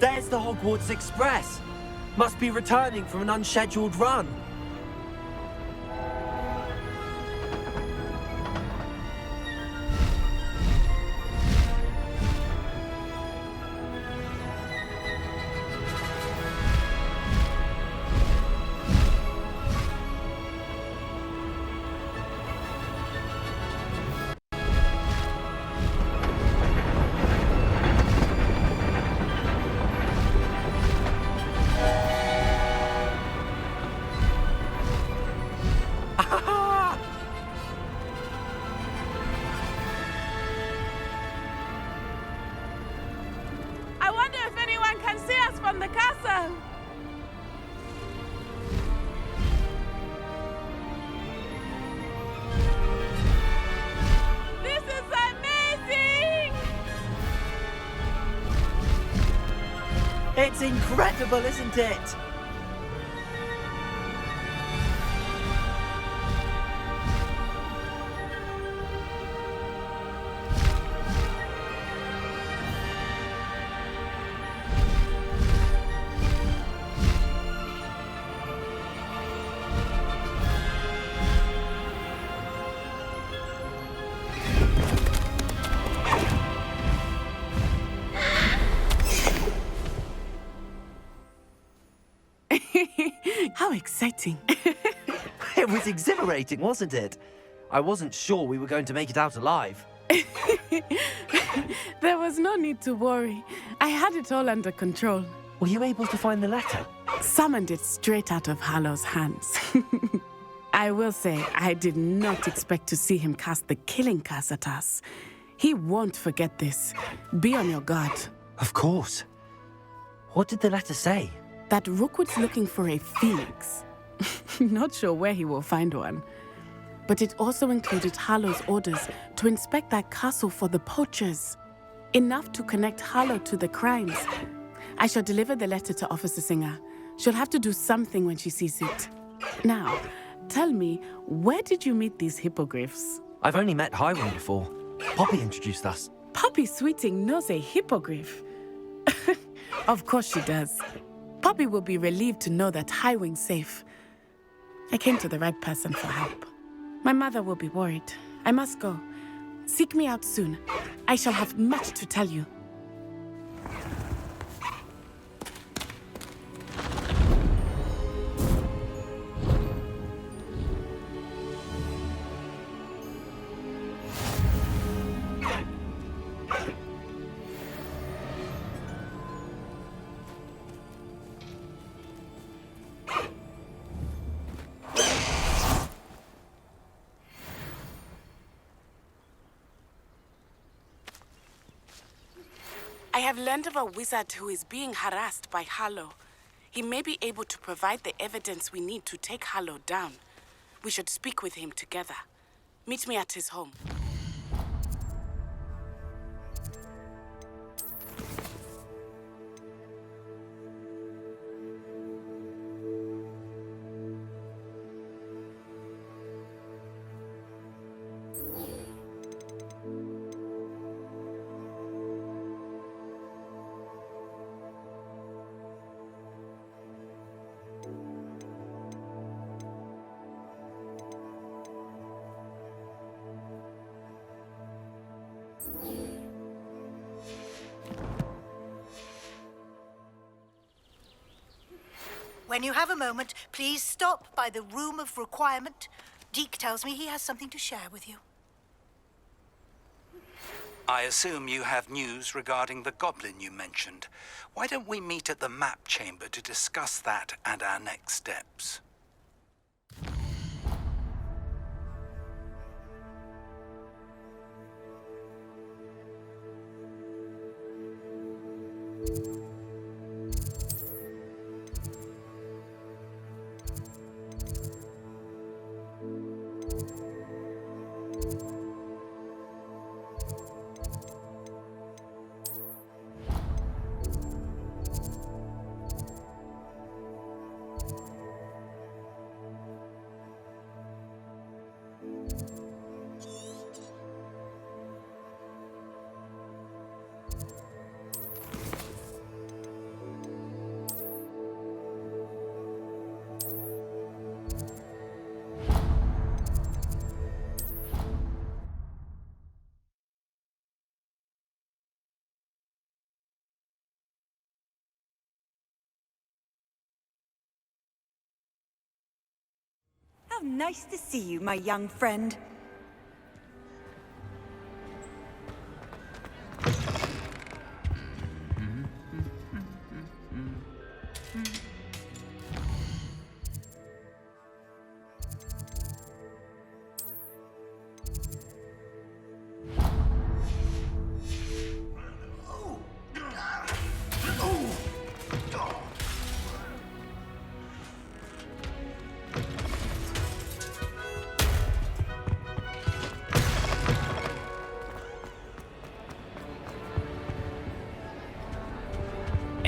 There's the Hogwarts Express. Must be returning from an unscheduled run. castle! This is amazing! It's incredible, isn't it? How exciting. It was exhilarating, wasn't it? I wasn't sure we were going to make it out alive. There was no need to worry. I had it all under control. Were you able to find the letter? Summoned it straight out of Hallow's hands. I will say, I did not expect to see him cast the killing curse at us. He won't forget this. Be on your guard. Of course. What did the letter say? That Rookwood's looking for a phoenix. Not sure where he will find one. But it also included Hallow's orders to inspect that castle for the poachers. Enough to connect Hallow to the crimes. I shall deliver the letter to Officer Singer. She'll have to do something when she sees it. Now, tell me, where did you meet these hippogriffs? I've only met Highwing before. Poppy introduced us. Poppy Sweeting knows a hippogriff. Of course she does. Poppy will be relieved to know that Highwing's safe. I came to the right person for help. My mother will be worried. I must go. Seek me out soon. I shall have much to tell you. I have learned of a wizard who is being harassed by Hallow. He may be able to provide the evidence we need to take Hallow down. We should speak with him together. Meet me at his home. When you have a moment, please stop by the Room of Requirement. Deke tells me he has something to share with you. I assume you have news regarding the goblin you mentioned. Why don't we meet at the map chamber to discuss that and our next steps? How nice to see you, my young friend.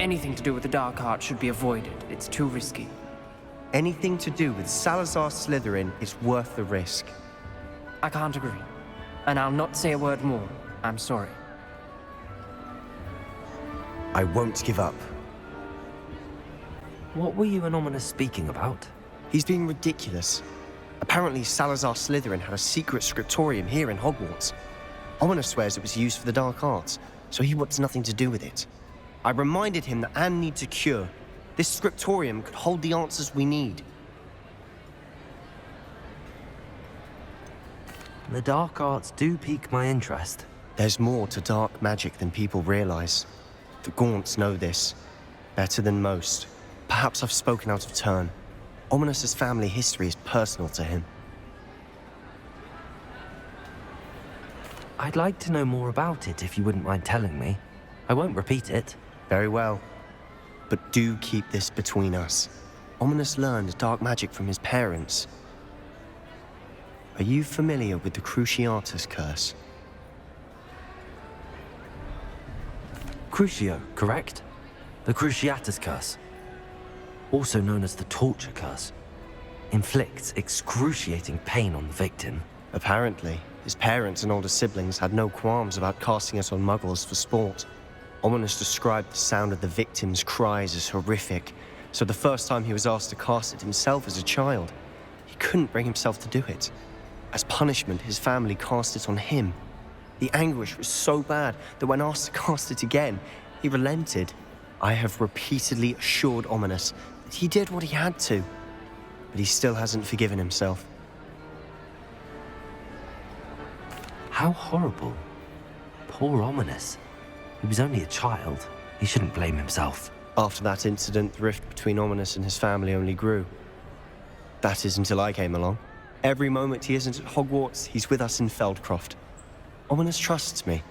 anything to do with the dark art should be avoided. It's too risky. Anything to do with Salazar Slytherin is worth the risk. I can't agree. And I'll not say a word more. I'm sorry. I won't give up. What were you and Ominous speaking about? He's being ridiculous. Apparently, Salazar Slytherin had a secret scriptorium here in Hogwarts. Ominous swears it was used for the dark arts, so he wants nothing to do with it. I reminded him that Anne needs a cure. This scriptorium could hold the answers we need. The dark arts do pique my interest. There's more to dark magic than people realize. The Gaunts know this better than most. Perhaps I've spoken out of turn. Ominous's family history is personal to him. I'd like to know more about it if you wouldn't mind telling me. I won't repeat it. Very well. But do keep this between us. Ominous learned dark magic from his parents. Are you familiar with the Cruciatus curse? Crucio, correct? The Cruciatus curse. Also known as the torture curse. Inflicts excruciating pain on the victim. Apparently, his parents and older siblings had no qualms about casting it on muggles for sport. Ominous described the sound of the victim's cries as horrific, so the first time he was asked to cast it himself as a child, he couldn't bring himself to do it. As punishment, his family cast it on him. The anguish was so bad that when asked to cast it again, he relented. I have repeatedly assured Ominous that he did what he had to, but he still hasn't forgiven himself. How horrible. Poor Ominous. He was only a child. He shouldn't blame himself. After that incident, the rift between Ominous and his family only grew. That is until I came along. Every moment he isn't at Hogwarts, he's with us in Feldcroft. Ominous trusts me.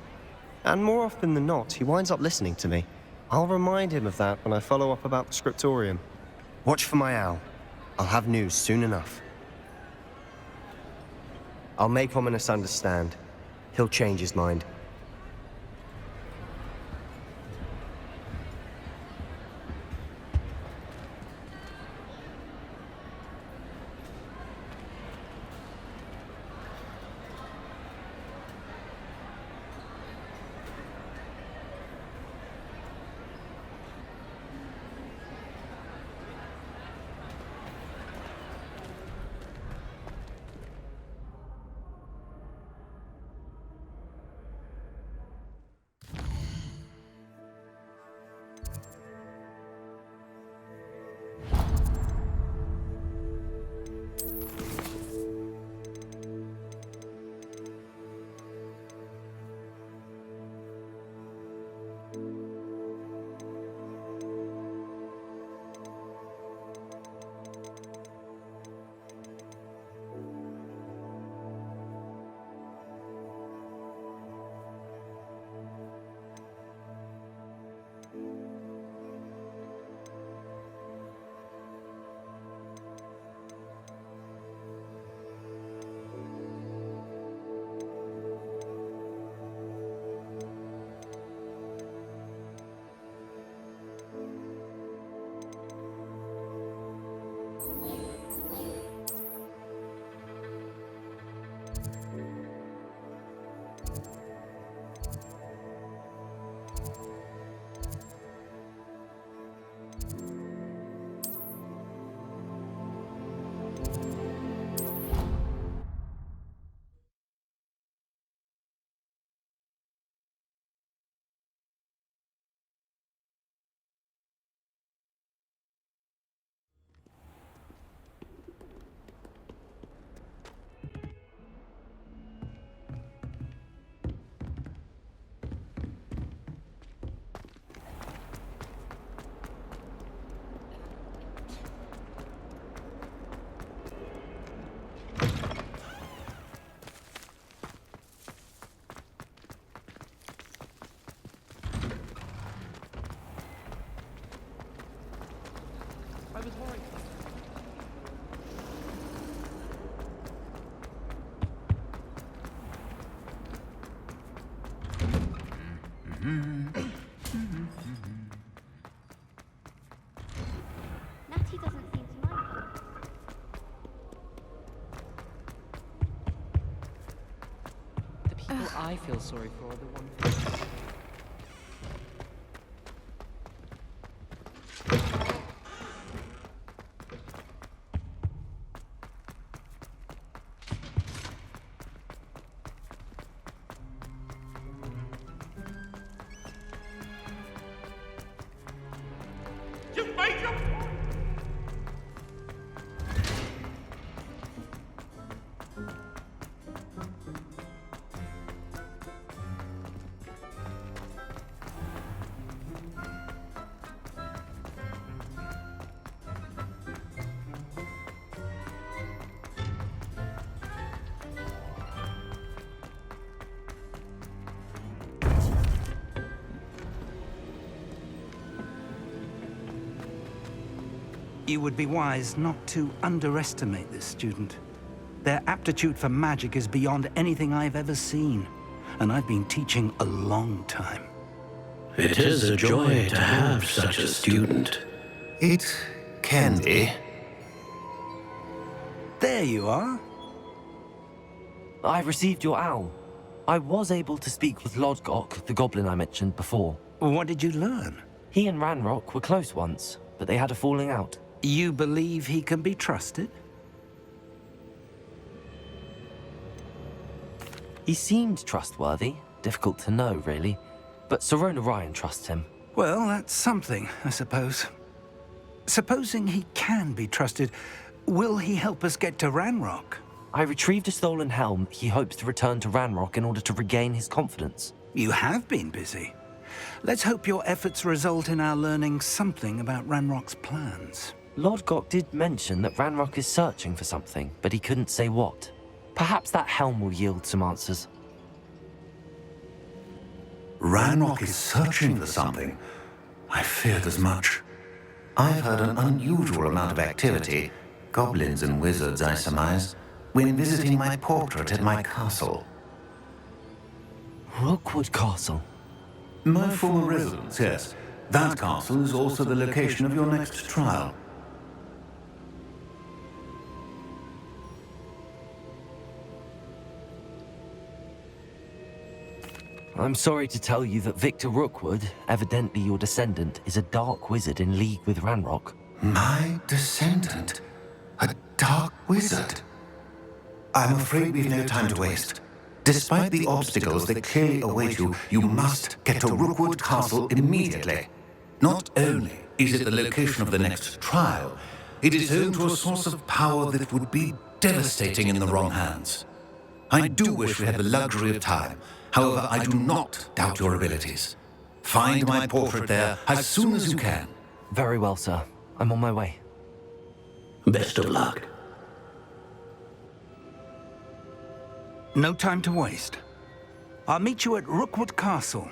And more often than not, he winds up listening to me. I'll remind him of that when I follow up about the scriptorium. Watch for my owl. I'll have news soon enough. I'll make Ominous understand. He'll change his mind. he doesn't seem to mind. The people I feel sorry for are the ones. You've made your point! You would be wise not to underestimate this student. Their aptitude for magic is beyond anything I've ever seen, and I've been teaching a long time. It is a joy to have such a student. It can be. There you are. I received your owl. I was able to speak with Lodgok, the goblin I mentioned before. What did you learn? He and Ranrock were close once, but they had a falling out. You believe he can be trusted? He seemed trustworthy. Difficult to know, really. But Sirona Ryan trusts him. Well, that's something, I suppose. Supposing he can be trusted, will he help us get to Ranrock? I retrieved a stolen helm he hopes to return to Ranrock in order to regain his confidence. You have been busy. Let's hope your efforts result in our learning something about Ranrock's plans. Lodgok did mention that Ranrock is searching for something, but he couldn't say what. Perhaps that helm will yield some answers. Ranrock is searching for something. I feared as much. I've heard an unusual amount of activity, goblins and wizards, I surmise, when visiting my portrait at my castle. Rookwood Castle? My former residence, yes. That castle is also the location of your next trial. I'm sorry to tell you that Victor Rookwood, evidently your descendant, is a dark wizard in league with Ranrock. My descendant? A dark wizard? I'm afraid we've no time to waste. Despite the obstacles that clearly await you, you must get to Rookwood Castle immediately. Not only is it the location of the next trial, it is home to a source of power that would be devastating in the wrong hands. I do wish we had the luxury of time. However, I do not doubt your abilities. Find my portrait there as soon as you can. Very well, sir. I'm on my way. Best of luck. No time to waste. I'll meet you at Rookwood Castle.